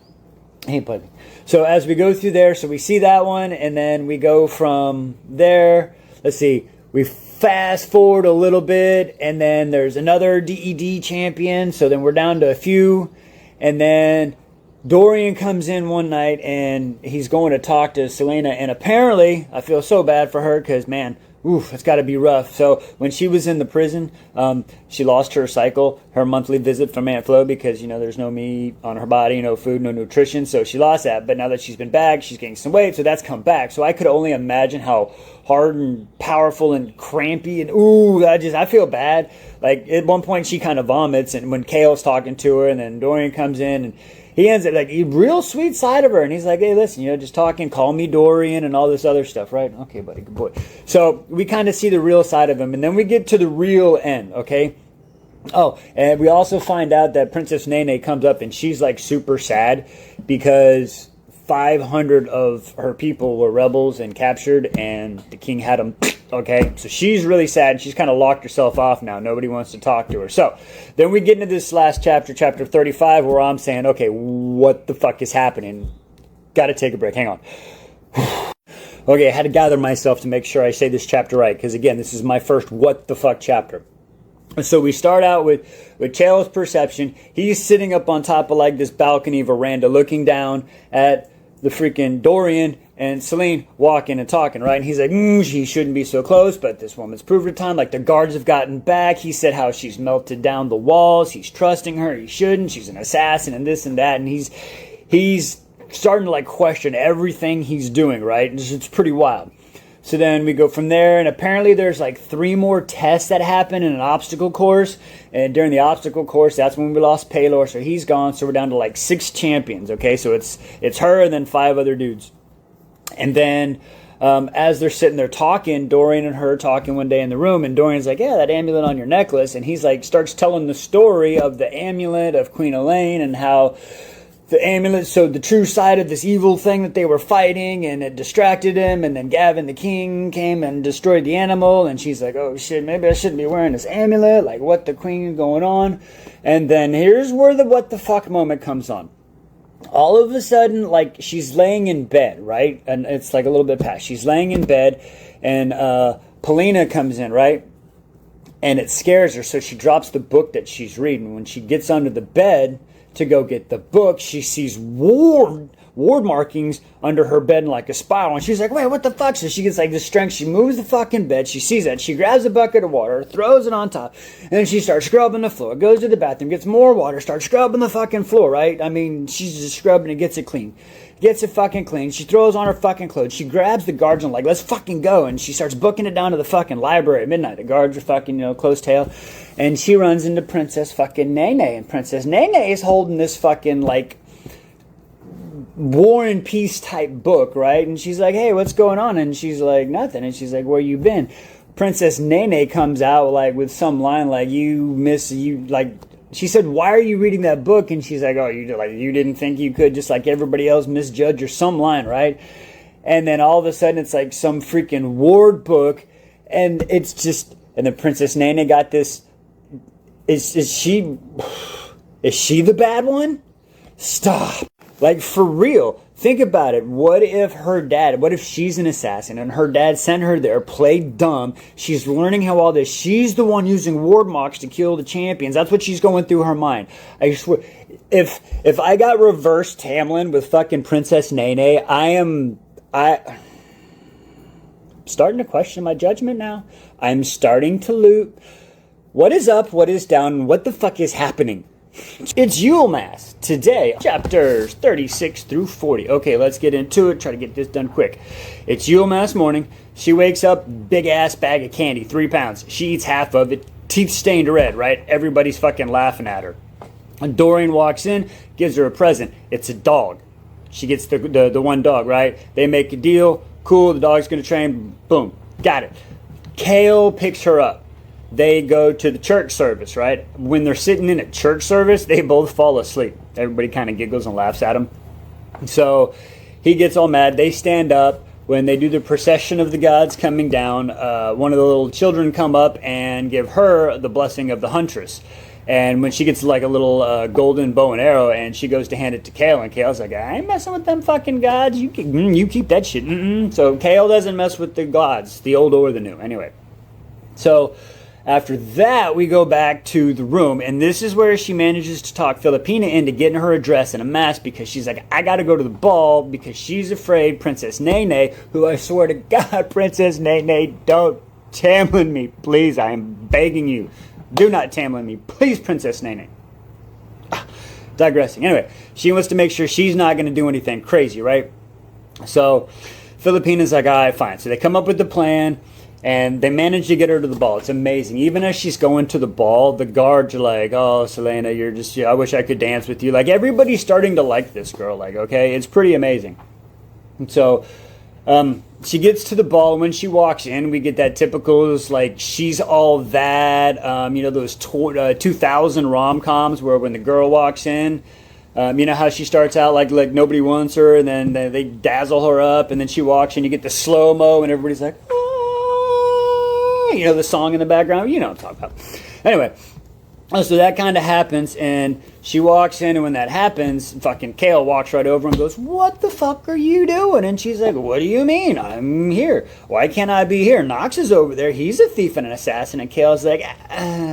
S1: Hey, buddy. So as we go through there, so we see that one, and then we go from there. Let's see. We fast forward a little bit, and then there's another DED champion. So then we're down to a few, and then Dorian comes in one night, and he's going to talk to Selena, and apparently I feel so bad for her because, man, oof, it's got to be rough. So when she was in the prison, she lost her cycle, her monthly visit from Aunt Flo, because, there's no meat on her body, no food, no nutrition. So she lost that. But now that she's been back, she's gaining some weight. So that's come back. So I could only imagine how hard and powerful and crampy. And I feel bad. Like at one point she kind of vomits, and when Kale's talking to her, and then Dorian comes in, and he ends up like a real sweet side of her, and he's like, hey, listen, just talking, call me Dorian, and all this other stuff, right? Okay, buddy, good boy. So we kind of see the real side of him, and then we get to the real end, okay? Oh, and we also find out that Princess Nene comes up, and she's like super sad because 500 of her people were rebels and captured, and the king had them. Okay, so she's really sad. She's kind of locked herself off now. Nobody wants to talk to her. So then we get into this last chapter, chapter 35, where I'm saying, okay, what the fuck is happening? Got to take a break. Hang on. Okay, I had to gather myself to make sure I say this chapter right, because again, this is my first what the fuck chapter. So we start out with Chael's perception. He's sitting up on top of like this balcony veranda looking down at the freaking Dorian and Celine walking and talking, right? And he's like, she shouldn't be so close, but this woman's proved her time. Like, the guards have gotten back. He said how she's melted down the walls. He's trusting her. He shouldn't. She's an assassin and this and that. And he's starting to, like, question everything he's doing, right? It's pretty wild. So then we go from there, and apparently there's like 3 more tests that happen in an obstacle course. And during the obstacle course, that's when we lost Paylor, so he's gone. So we're down to like 6 champions, okay? So it's her and then 5 other dudes. And then as they're sitting there talking, Dorian and her talking one day in the room, and Dorian's like, yeah, that amulet on your necklace. And he's like, starts telling the story of the amulet of Queen Elaine and how the amulet, so the true side of this evil thing that they were fighting, and it distracted him, and then Gavin the king came and destroyed the animal, and she's like, oh shit, maybe I shouldn't be wearing this amulet, like what the queen is going on. And then here's where the what the fuck moment comes on. All of a sudden, like, she's laying in bed, right? And it's like a little bit past. She's laying in bed, and Polina comes in, right? And it scares her, so she drops the book that she's reading. When she gets under the bed to go get the book, she sees ward markings under her bed in like a spiral, and she's like, wait, what the fuck? So she gets like the strength, she moves the fucking bed, she sees that, she grabs a bucket of water, throws it on top, and then she starts scrubbing the floor, goes to the bathroom, gets more water, starts scrubbing the fucking floor, right? I mean, she's just scrubbing and gets it clean. Gets it fucking clean. She throws on her fucking clothes. She grabs the guards and like, let's fucking go. And she starts booking it down to the fucking library at midnight. The guards are fucking, close tail. And she runs into Princess fucking Nene. And Princess Nene is holding this fucking like War and Peace type book, right? And she's like, hey, what's going on? And she's like, nothing. And she's like, where you been? Princess Nene comes out like with some line like, she said, why are you reading that book? And she's like, oh, you didn't think you could just like everybody else misjudge, or some line, right? And then all of a sudden it's like some freaking ward book, and it's just, and then Princess Nene got this, is she the bad one? Stop. Like, for real. Think about it. What if she's an assassin and her dad sent her there, played dumb. She's learning how all this. She's the one using ward mocks to kill the champions. That's what she's going through her mind. I swear, if I got reverse Tamlin with fucking Princess Nene, I'm starting to question my judgment now. I'm starting to loot. What is up? What is down? What the fuck is happening? It's Yule Mass today, chapters 36 through 40. Okay, let's get into it. Try to get this done quick. It's Yule Mass morning. She wakes up, big ass bag of candy, 3 pounds. She eats half of it, teeth stained red, right? Everybody's fucking laughing at her. And Dorian walks in, gives her a present. It's a dog. She gets the one dog, right? They make a deal. Cool, the dog's gonna train. Boom, got it. Kale picks her up. They go to the church service, right? When they're sitting in a church service, they both fall asleep. Everybody kind of giggles and laughs at him. So he gets all mad. They stand up. When they do the procession of the gods coming down, one of the little children come up and give her the blessing of the huntress. And when she gets like a little golden bow and arrow, and she goes to hand it to Kale, and Kale's like, I ain't messing with them fucking gods. You keep that shit. So Kale doesn't mess with the gods, the old or the new. Anyway, so after that, we go back to the room, and this is where she manages to talk Filipina into getting her a dress and a mask, because she's like, I gotta go to the ball, because she's afraid Princess Nene, who I swear to God, Princess Nene, don't Tamlin me, please, I am begging you. Do not Tamlin me, please, Princess Nene. Digressing. Anyway, she wants to make sure she's not going to do anything crazy, right? So Filipina's like, all right, fine. So they come up with the plan, and they manage to get her to the ball. It's amazing. Even as she's going to the ball, the guards are like, oh, Selena, you're just, I wish I could dance with you. Like, everybody's starting to like this girl. Like, okay, it's pretty amazing. And so she gets to the ball. When she walks in, we get that typical, like, she's all that, those 2000 rom-coms where when the girl walks in, you know how she starts out like nobody wants her, and then they dazzle her up, and then she walks in, you get the slow-mo, and everybody's like, the song in the background, you know what I'm talking about. Anyway, so that kind of happens, and she walks in, and when that happens, fucking Kale walks right over and goes, what the fuck are you doing? And she's like, what do you mean? I'm here. Why can't I be here? Nox is over there. He's a thief and an assassin. And Kale's like,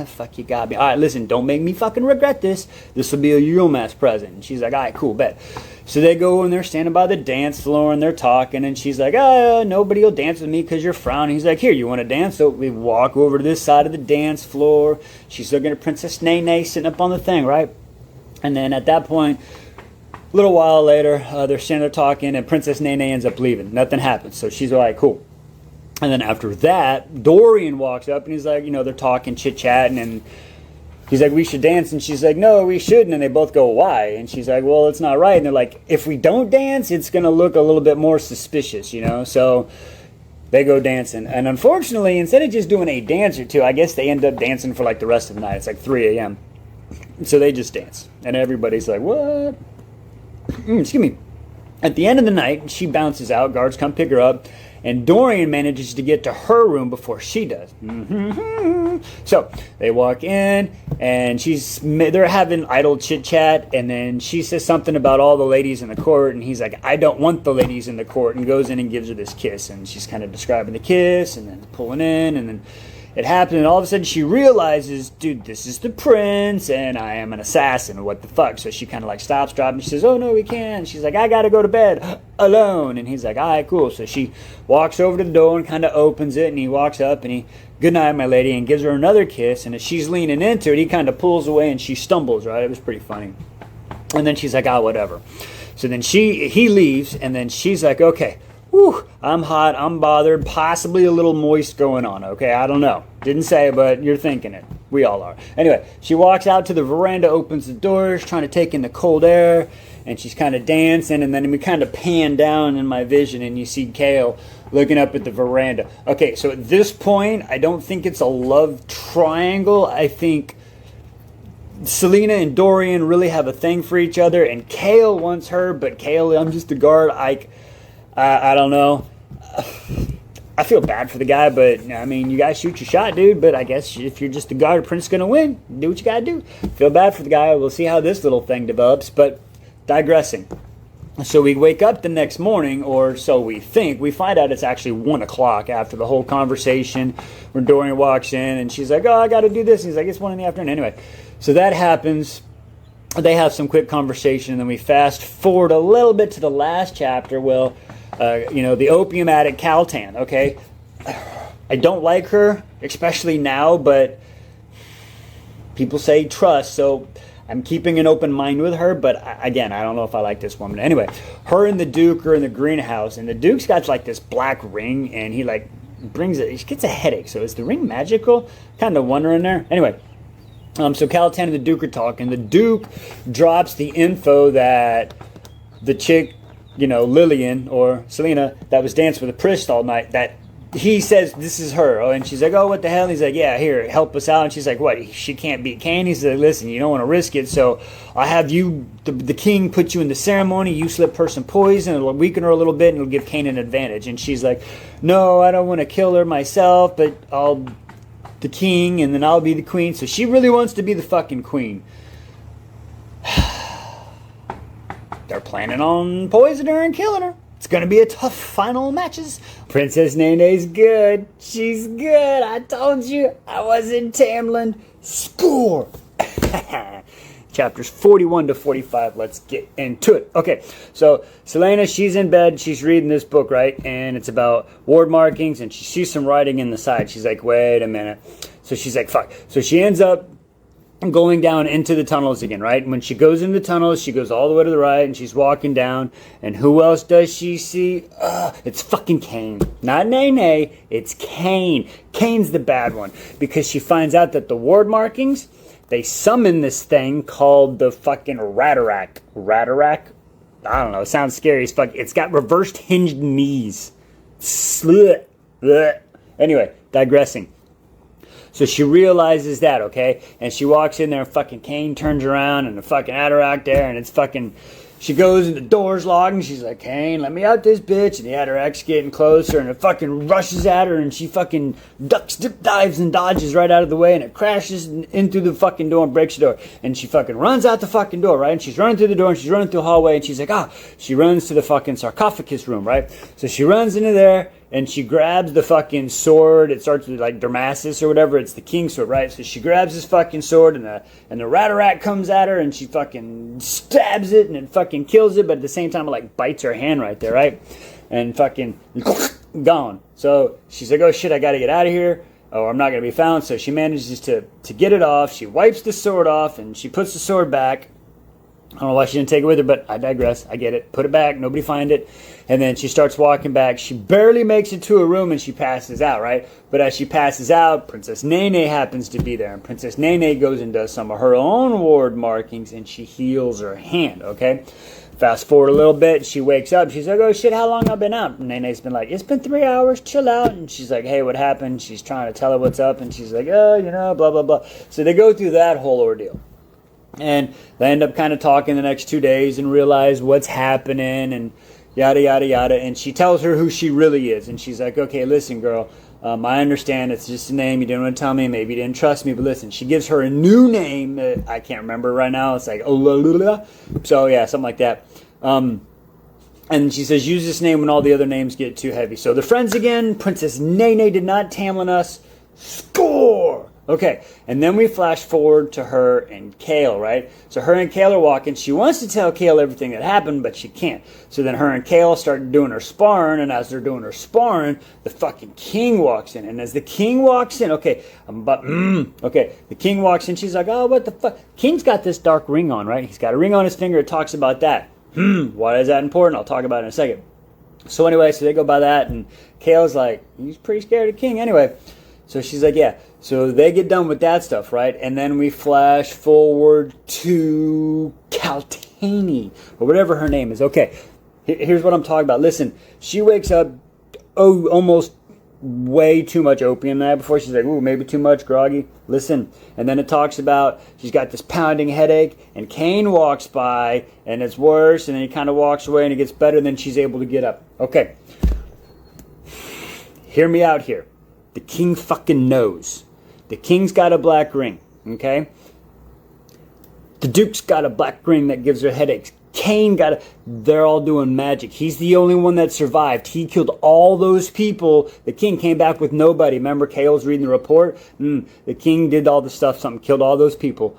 S1: fuck, you got me. All right, listen, don't make me fucking regret this. This will be a Euro Mass present. And she's like, all right, cool, bet. So they go and they're standing by the dance floor and they're talking, and she's like, nobody will dance with me because you're frowning. He's like, here, you want to dance? So we walk over to this side of the dance floor. She's looking at Princess Nene sitting up on the thing, right? And then at that point, a little while later, they're standing there talking, and Princess Nene ends up leaving. Nothing happens. So she's like, cool. And then after that, Dorian walks up, and he's like, they're talking, chit-chatting, and he's like, we should dance. And she's like, no, we shouldn't. And they both go, why? And she's like, well, it's not right. And they're like, if we don't dance, it's going to look a little bit more suspicious, So they go dancing. And unfortunately, instead of just doing a dance or two, I guess they end up dancing for like the rest of the night. It's like 3 a.m. So they just dance. And everybody's like, what? Excuse me. At the end of the night, she bounces out. Guards come pick her up. And Dorian manages to get to her room before she does. So they walk in, and they're having idle chit-chat, and then she says something about all the ladies in the court, and he's like, I don't want the ladies in the court, and goes in and gives her this kiss. And she's kind of describing the kiss, and then pulling in, and then it happened, and all of a sudden she realizes, dude, this is the prince, and I am an assassin. What the fuck? So she kind of like stops, drops, and she says, oh, no, we can't. She's like, I gotta go to bed alone. And he's like, all right, cool. So she walks over to the door and kind of opens it, and he walks up, and he, good night, my lady, and gives her another kiss. And as she's leaning into it, he kind of pulls away, and she stumbles, right? It was pretty funny. And then she's like, whatever. So then he leaves, and then she's like, okay, whew, I'm hot, I'm bothered, possibly a little moist going on, okay? I don't know. Didn't say, but you're thinking it. We all are. Anyway, she walks out to the veranda, opens the doors, trying to take in the cold air, and she's kind of dancing, and then we kind of pan down in my vision, and you see Kale looking up at the veranda. Okay, so at this point, I don't think it's a love triangle. I think Selena and Dorian really have a thing for each other, and Kale wants her, but Kale, I'm just a guard. I don't know. I feel bad for the guy, but I mean, you guys shoot your shot, dude. But I guess if you're just the guard, Prince is gonna win. Do what you gotta do. Feel bad for the guy. We'll see how this little thing develops. But digressing. So we wake up the next morning, or so we think. We find out it's actually 1 o'clock after the whole conversation when Dorian walks in and she's like, oh, I got to do this. And he's like, it's 1 in the afternoon. Anyway, so that happens. They have some quick conversation, and then we fast forward a little bit to the last chapter. Well, the opium addict Caltan, okay? I don't like her, especially now, but people say trust, so I'm keeping an open mind with her, but again, I don't know if I like this woman. Anyway, her and the Duke are in the greenhouse, and the Duke's got like this black ring, and he like he gets a headache. So is the ring magical? Kind of wondering there. Anyway, so Caltan and the Duke are talking. The Duke drops the info that the chick, Lillian or Selena, that was dancing with the priest all night, that he says this is her. Oh, and she's like, oh, what the hell? And he's like, yeah, here, help us out. And she's like, what? She can't beat Cain? He's like, listen, you don't want to risk it, so I'll have you, the king, put you in the ceremony. You slip her some poison, it'll weaken her a little bit, and it'll give Cain an advantage. And she's like, no, I don't want to kill her myself, but I'll the king, and then I'll be the queen. So she really wants to be the fucking queen. They're planning on poisoning her and killing her. It's going to be a tough final matches. Princess Nene's good. She's good. I told you I wasn't Tamlin. Score! Chapters 41 to 45. Let's get into it. Okay, so Selena, she's in bed. She's reading this book, right? And it's about ward markings, and she sees some writing in the side. She's like, wait a minute. So she's like, fuck. So she ends up going down into the tunnels again, right? And when she goes into the tunnels, she goes all the way to the right, and she's walking down, and who else does she see? It's fucking Cain. Not Nene, it's Cain. Cain's the bad one, because she finds out that the ward markings, they summon this thing called the fucking Ratarack. Ratarack? I don't know, it sounds scary as fuck. It's got reversed hinged knees. Anyway, digressing. So she realizes that, okay? And she walks in there, and fucking Cain turns around, and the fucking Atarak there, and it's fucking... She goes, and the door's locked, and she's like, Cain, let me out this bitch. And the Atarak's getting closer, and it fucking rushes at her, and she fucking ducks, dip, dives, and dodges right out of the way, and it crashes in through the fucking door and breaks the door. And she fucking runs out the fucking door, right? And she's running through the door, and she's running through the hallway, and she's like, She runs to the fucking sarcophagus room, right? So she runs into there, and she grabs the fucking sword. It starts with like Dermasis or whatever. It's the king's sword, right? So she grabs his fucking sword, and the Ratarak comes at her, and she fucking stabs it, and it fucking kills it. But at the same time, it like bites her hand right there, right? And fucking gone. So she's like, oh shit, I gotta get out of here, or I'm not gonna be found. So she manages to get it off. She wipes the sword off, and she puts the sword back. I don't know why she didn't take it with her, but I digress. I get it. Put it back. Nobody find it. And then she starts walking back. She barely makes it to a room, and she passes out, right? But as she passes out, Princess Nene happens to be there. And Princess Nene goes and does some of her own ward markings, and she heals her hand, okay? Fast forward a little bit. She wakes up. She's like, oh, shit, how long I've been out? And Nene's been like, it's been 3 hours. Chill out. And she's like, hey, what happened? She's trying to tell her what's up. And she's like, oh, blah, blah, blah. So they go through that whole ordeal. And they end up kind of talking the next 2 days and realize what's happening and yada, yada, yada. And she tells her who she really is. And she's like, okay, listen, girl, I understand it's just a name. You didn't want to tell me. Maybe you didn't trust me. But listen, she gives her a new name. I can't remember right now. It's like, so yeah, something like that. And she says, use this name when all the other names get too heavy. So they're friends again. Princess Nene did not Tamlin us. Score! Okay, and then we flash forward to her and Kale, right? So her and Kale are walking. She wants to tell Kale everything that happened, but she can't. So then her and Kale start doing her sparring, and as they're doing her sparring, the fucking king walks in. And as the king walks in, the king walks in, she's like, oh, what the fuck? King's got this dark ring on, right? He's got a ring on his finger. It talks about that. Why is that important? I'll talk about it in a second. So anyway, so they go by that, and Kale's like, he's pretty scared of King. Anyway, so she's like, yeah. So they get done with that stuff, right? And then we flash forward to Kaltani, or whatever her name is. Okay, here's what I'm talking about. Listen, she wakes up, almost way too much opium the night before. She's like, ooh, maybe too much, groggy. Listen, and then it talks about she's got this pounding headache, and Cain walks by, and it's worse, and then he kind of walks away, and it gets better, and then she's able to get up. Okay, hear me out here. The king fucking knows. The king's got a black ring, okay? The duke's got a black ring that gives her headaches. Cain they're all doing magic. He's the only one that survived. He killed all those people. The king came back with nobody. Remember, Kale's reading the report? The king did all the stuff, killed all those people.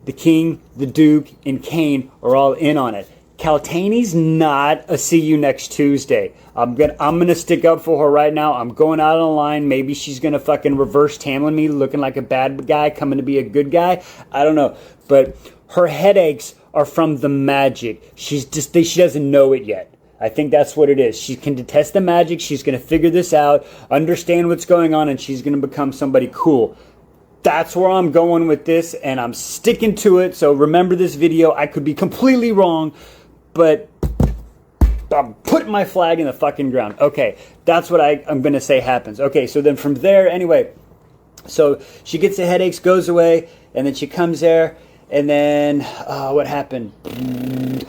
S1: The king, the duke, and Cain are all in on it. Kaltani's not a see you next Tuesday. I'm gonna stick up for her right now. I'm going out on the line. Maybe she's gonna fucking reverse Tamlin me, looking like a bad guy, coming to be a good guy. I don't know. But her headaches are from the magic. She doesn't know it yet. I think that's what it is. She can detest the magic. She's gonna figure this out, understand what's going on, and she's gonna become somebody cool. That's where I'm going with this, and I'm sticking to it. So remember this video. I could be completely wrong, but I'm putting my flag in the fucking ground. Okay, that's what I'm going to say happens. Okay, so then from there, anyway, so she gets the headaches, goes away, and then she comes there, and then, what happened?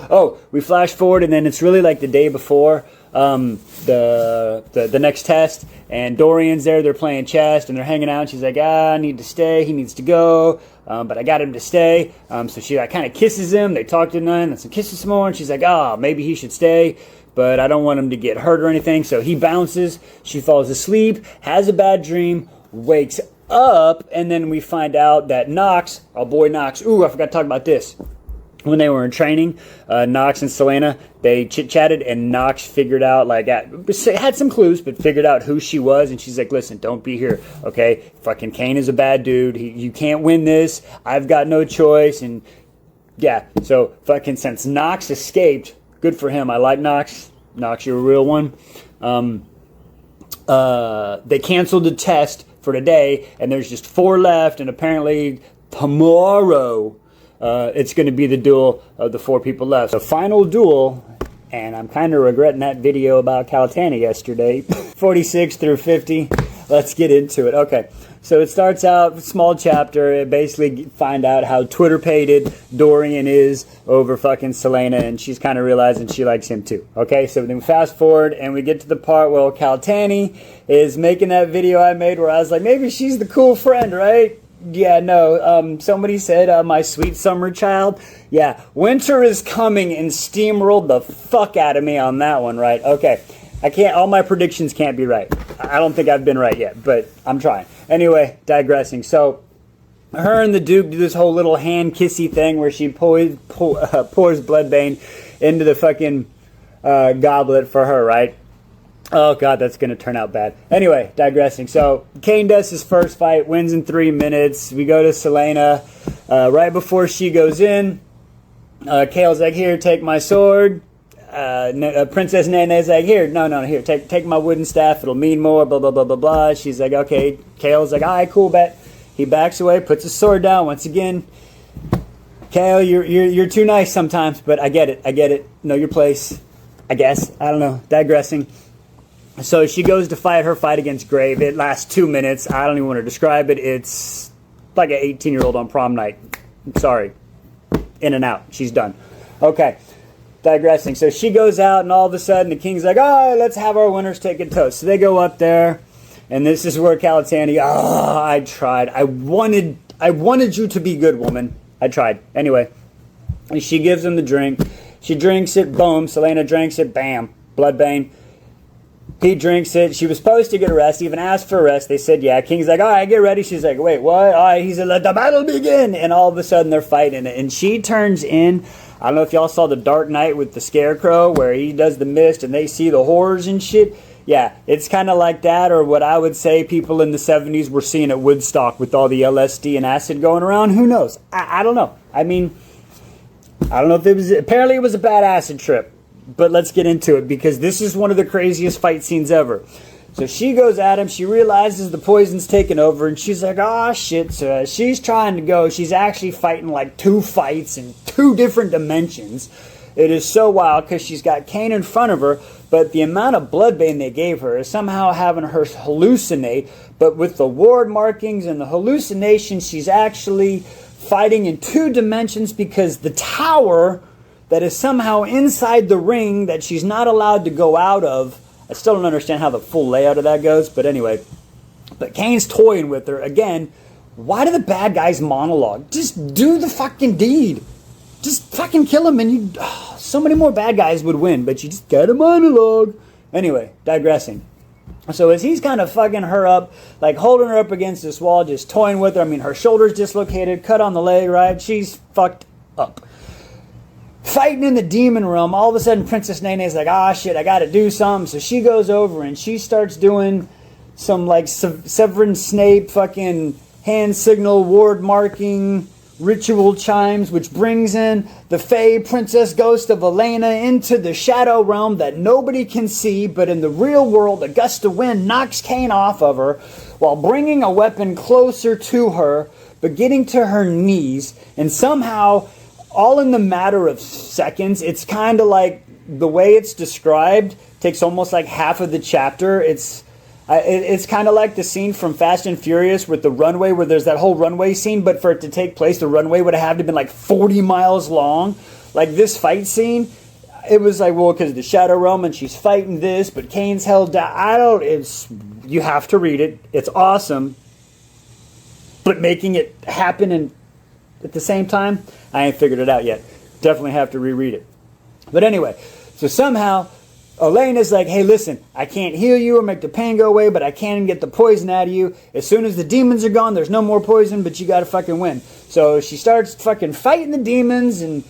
S1: Oh, we flash forward, and then it's really like the day before the next test, and Dorian's there, they're playing chess, and they're hanging out, and she's like, I need to stay, he needs to go, but I got him to stay. So she kind of kisses him, they talk to him, and some kisses some more, and she's like, maybe he should stay, but I don't want him to get hurt or anything. So he bounces, she falls asleep, has a bad dream, wakes up, and then we find out that Nox, our boy Nox, I forgot to talk about this. When they were in training, Nox and Selena, they chit-chatted, and Nox figured out, had some clues, but figured out who she was, and she's like, listen, don't be here, okay? Fucking Cain is a bad dude. You can't win this. I've got no choice, and yeah. So fucking since Nox escaped, good for him. I like Nox. Nox, you're a real one. They canceled the test for today, and there's just 4 left, and apparently tomorrow it's going to be the duel of the 4 people left. The final duel, and I'm kind of regretting that video about Kaltani yesterday. 46 through 50. Let's get into it. Okay, so it starts out, small chapter. It basically find out how Twitter-pated Dorian is over fucking Selena, and she's kind of realizing she likes him too. Okay, so then we fast forward, and we get to the part where Kaltani is making that video I made where I was like, maybe she's the cool friend, right? Yeah, no, somebody said, my sweet summer child. Yeah, winter is coming and steamrolled the fuck out of me on that one, right? Okay, all my predictions can't be right. I don't think I've been right yet, but I'm trying. Anyway, digressing. So, her and the Duke do this whole little hand kissy thing where she pours Bloodbane into the fucking goblet for her, right? Oh, God, that's going to turn out bad. Anyway, digressing. So, Cain does his first fight, wins in 3 minutes. We go to Selena. Right before she goes in, Kale's like, here, take my sword. Princess Nene's like, here, no, here, take my wooden staff. It'll mean more, blah, blah, blah, blah, blah. She's like, okay. Kale's like, all right, cool, bet. He backs away, puts his sword down. Once again, Kale, you're too nice sometimes, but I get it. Know your place, I guess. I don't know. Digressing. So she goes to fight her fight against Grave. It lasts 2 minutes. I don't even want to describe it. It's like an 18-year-old on prom night. I'm sorry. In and out. She's done. Okay. Digressing. So she goes out, and all of a sudden the king's like, all right, let's have our winners take a toast. So they go up there, and this is where Kaltani, I tried. I wanted you to be good, woman. I tried. Anyway, she gives him the drink. She drinks it. Boom. Selena drinks it. Bam. Bloodbane. He drinks it. She was supposed to get arrested, even asked for arrest. They said, yeah. King's like, all right, get ready. She's like, wait, what? All right. He's like, let the battle begin. And all of a sudden, they're fighting. And she turns in. I don't know if y'all saw The Dark Knight with the Scarecrow, where he does the mist and they see the horrors and shit. Yeah, it's kind of like that, or what I would say people in the 70s were seeing at Woodstock with all the LSD and acid going around. Who knows? I don't know. I mean, I don't know if it was... Apparently, it was a bad acid trip. But let's get into it, because this is one of the craziest fight scenes ever. So she goes at him. She realizes the poison's taken over, and she's like, oh, shit. So she's trying to go. She's actually fighting like 2 fights in 2 different dimensions. It is so wild, because she's got Cain in front of her, but the amount of bloodbane they gave her is somehow having her hallucinate. But with the ward markings and the hallucinations, she's actually fighting in 2 dimensions, because the tower that is somehow inside the ring that she's not allowed to go out of. I still don't understand how the full layout of that goes, but anyway. But Cain's toying with her. Again, why do the bad guys monologue? Just do the fucking deed. Just fucking kill him, and you... so many more bad guys would win, but you just got a monologue. Anyway, digressing. So as he's kind of fucking her up, like holding her up against this wall, just toying with her. I mean, her shoulder's dislocated, cut on the leg, right? She's fucked up. Fighting in the demon realm, all of a sudden Princess Nene's like, ah, shit, I gotta do something. So she goes over and she starts doing some like Severus Snape fucking hand signal ward marking ritual chimes, which brings in the Fey Princess Ghost of Elena into the shadow realm that nobody can see, but in the real world, a gust of wind knocks Cain off of her while bringing a weapon closer to her, but getting to her knees, and somehow, all in the matter of seconds, it's kind of like the way it's described takes almost like half of the chapter. It's kind of like the scene from Fast and Furious with the runway, where there's that whole runway scene, but for it to take place, the runway would have had to have been like 40 miles long. Like this fight scene, it was like, well, because the Shadow Realm and she's fighting this, but Cain's held down. You have to read it. It's awesome. But making it happen and at the same time, I ain't figured it out yet. Definitely have to reread it. But anyway, so somehow Elena's like, hey, listen, I can't heal you or make the pain go away, but I can get the poison out of you. As soon as the demons are gone, there's no more poison, but you gotta fucking win. So she starts fucking fighting the demons and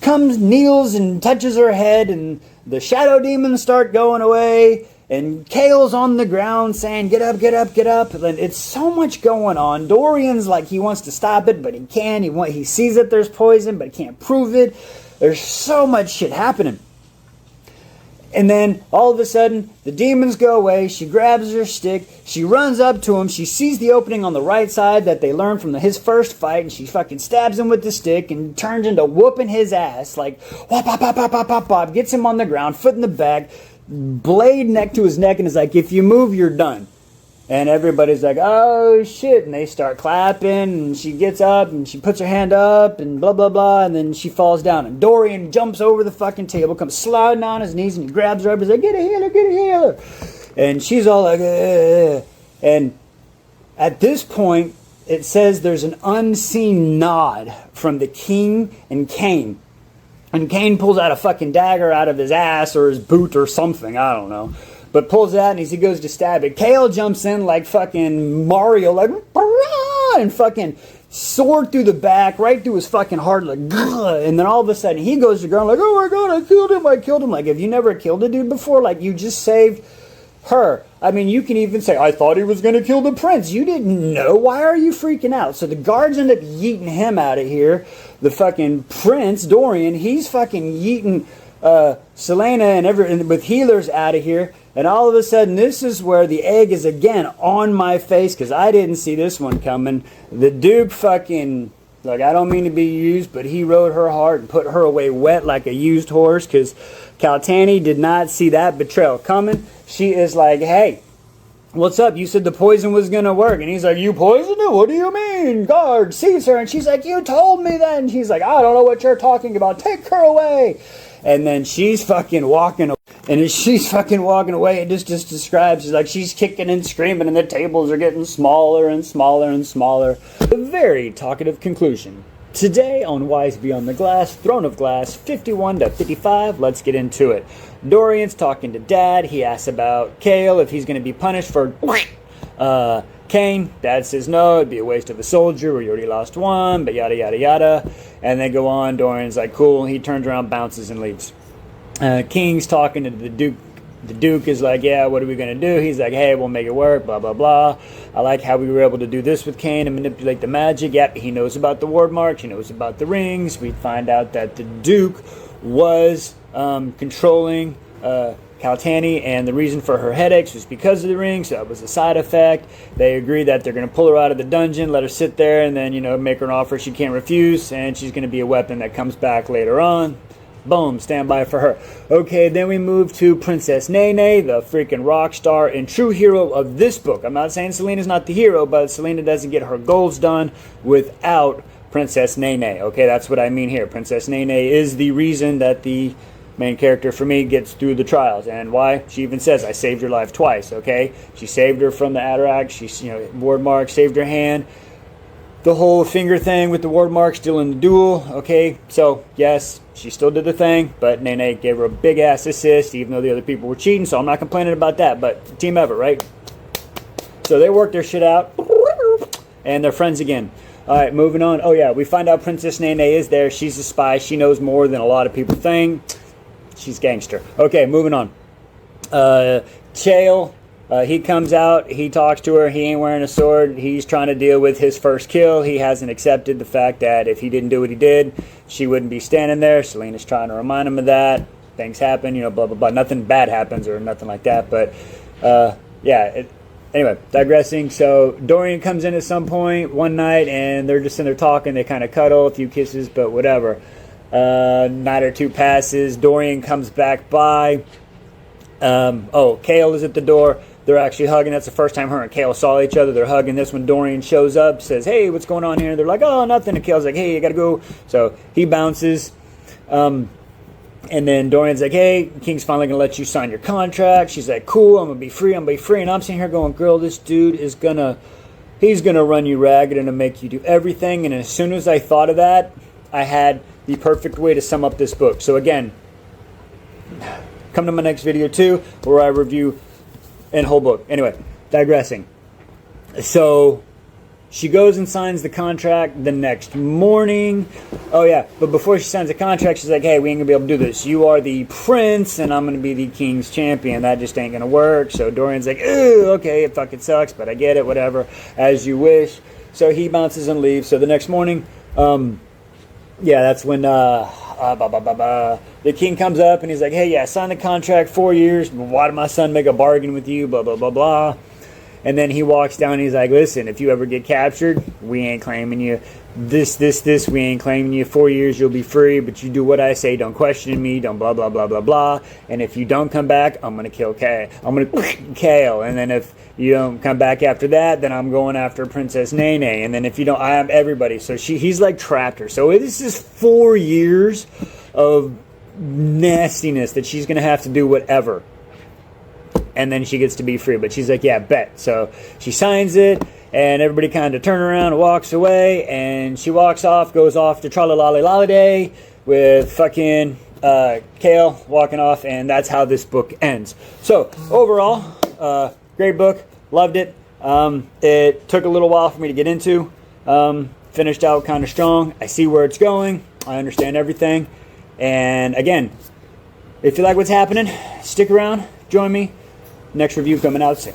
S1: kneels and touches her head, and the shadow demons start going away, and Kale's on the ground saying, get up, get up, get up. And it's so much going on. Dorian's like, he wants to stop it, but he can't. He sees that there's poison, but he can't prove it. There's so much shit happening. And then, all of a sudden, the demons go away. She grabs her stick. She runs up to him. She sees the opening on the right side that they learned from his first fight. And she fucking stabs him with the stick and turns into whooping his ass. Like, whop, pop, pop, pop, pop, pop, pop. Gets him on the ground, foot in the back, blade neck to his neck. And is like, if you move, you're done. And everybody's like, oh, shit. And they start clapping. And she gets up and she puts her hand up and blah, blah, blah. And then she falls down. And Dorian jumps over the fucking table, comes sliding on his knees, and he grabs her up and he's like, get a healer, get a healer. And she's all like, ugh. And at this point, it says there's an unseen nod from the king and Cain. And Cain pulls out a fucking dagger out of his ass or his boot or something. I don't know. But pulls it out, and as he goes to stab it, Kale jumps in like fucking Mario, like, and fucking sword through the back, right through his fucking heart, like, and then all of a sudden he goes to ground like, oh my god, I killed him. Like, have you never killed a dude before? Like, you just saved her. I mean, you can even say, I thought he was going to kill the prince. You didn't know. Why are you freaking out? So the guards end up yeeting him out of here. The fucking prince, Dorian, he's fucking yeeting Selena and with healers out of here. And all of a sudden, this is where the egg is again on my face, because I didn't see this one coming. The Duke fucking, like, I don't mean to be used, but he rode her hard and put her away wet like a used horse, because Caltani did not see that betrayal coming. She is like, hey, what's up? You said the poison was going to work. And he's like, you poisoned it? What do you mean? Guard sees her. And she's like, you told me that. And he's like, I don't know what you're talking about. Take her away. And then she's fucking walking away. And as she's fucking walking away, it just describes, like, she's kicking and screaming, and the tables are getting smaller and smaller and smaller. A very talkative conclusion. Today on Wise Beyond the Glass, Throne of Glass, 51 to 55, let's get into it. Dorian's talking to Dad. He asks about Kale, if he's going to be punished for Cain. Dad says no, it'd be a waste of a soldier, we already lost one, but yada yada yada. And they go on. Dorian's like, cool. He turns around, bounces, and leaves. King's talking to the Duke. The Duke is like, yeah, what are we going to do? He's like, hey, we'll make it work, blah, blah, blah. I like how we were able to do this with Cain and manipulate the magic. Yep, he knows about the ward marks. He knows about the rings. We find out that the Duke was controlling Caltani, and the reason for her headaches was because of the rings. So that was a side effect. They agree that they're going to pull her out of the dungeon, let her sit there, and then, make her an offer she can't refuse, and she's going to be a weapon that comes back later on. Boom, stand by for her. Okay, then we move to Princess Nene, the freaking rock star and true hero of this book. I'm not saying Selena's not the hero, but Selena doesn't get her goals done without Princess Nene. Okay, that's what I mean here. Princess Nene is the reason that the main character for me gets through the trials. And why? She even says, I saved your life twice, okay? She saved her from the Atarax. She, ward mark, saved her hand. the whole finger thing with the ward mark still in the duel. Okay, so yes, she still did the thing, but Nene gave her a big ass assist, even though the other people were cheating. So I'm not complaining about that. But team effort, right? So they worked their shit out, and they're friends again. All right, moving on. Oh yeah, we find out Princess Nene is there. She's a spy. She knows more than a lot of people think. She's gangster. Okay, moving on. Chael. He comes out, he talks to her, he ain't wearing a sword, he's trying to deal with his first kill. He hasn't accepted the fact that if he didn't do what he did, she wouldn't be standing there. Selena's trying to remind him of that. Things happen, you know, blah, blah, blah. Nothing bad happens or nothing like that, but yeah. Anyway, digressing. So Dorian comes in at some point one night, and they're just in there talking. They kind of cuddle, a few kisses, but whatever. Night or two passes. Dorian comes back by. Kale is at the door. They're actually hugging. That's the first time her and Kale saw each other. They're hugging. This when Dorian shows up, says, "Hey, what's going on here?" They're like, "Oh, nothing." And Kale's like, "Hey, you gotta go." So he bounces. And then Dorian's like, "Hey, King's finally gonna let you sign your contract." She's like, "Cool, I'm gonna be free. I'm gonna be free." And I'm sitting here going, "Girl, this dude is he's gonna run you ragged and make you do everything." And as soon as I thought of that, I had the perfect way to sum up this book. So again, come to my next video too, where I review an whole book. Anyway, digressing. So she goes and signs the contract the next morning. Oh yeah, but before she signs the contract, she's like, "Hey, we ain't gonna be able to do this. You are the prince, and I'm gonna be the king's champion. That just ain't gonna work." So Dorian's like, "Ooh, okay, it fucking sucks, but I get it, whatever, as you wish." So he bounces and leaves. So the next morning, that's when the king comes up and he's like, "Hey, yeah, sign the contract, 4 years. Why did my son make a bargain with you? Blah, blah, blah, blah." And then he walks down and he's like, "Listen, if you ever get captured, we ain't claiming you. This, we ain't claiming you. 4 years, you'll be free, but you do what I say. Don't question me. Don't blah, blah, blah, blah, blah. And if you don't come back, I'm going to kill Kale. I'm going to Kale. And then if you don't come back after that, then I'm going after Princess Nene. And then if you don't, I am everybody." So he's like trapped her. So this is 4 years of nastiness that she's going to have to do whatever. And then she gets to be free. But she's like, "Yeah, bet." So she signs it, and everybody kind of turns around and walks away, and she walks off, goes off to Tralala with fucking Kale walking off, and that's how this book ends. So overall, great book, loved it. It took a little while for me to get into. Finished out kind of strong. I see where it's going. I understand everything. And again, if you like what's happening, stick around, join me. Next review coming out soon.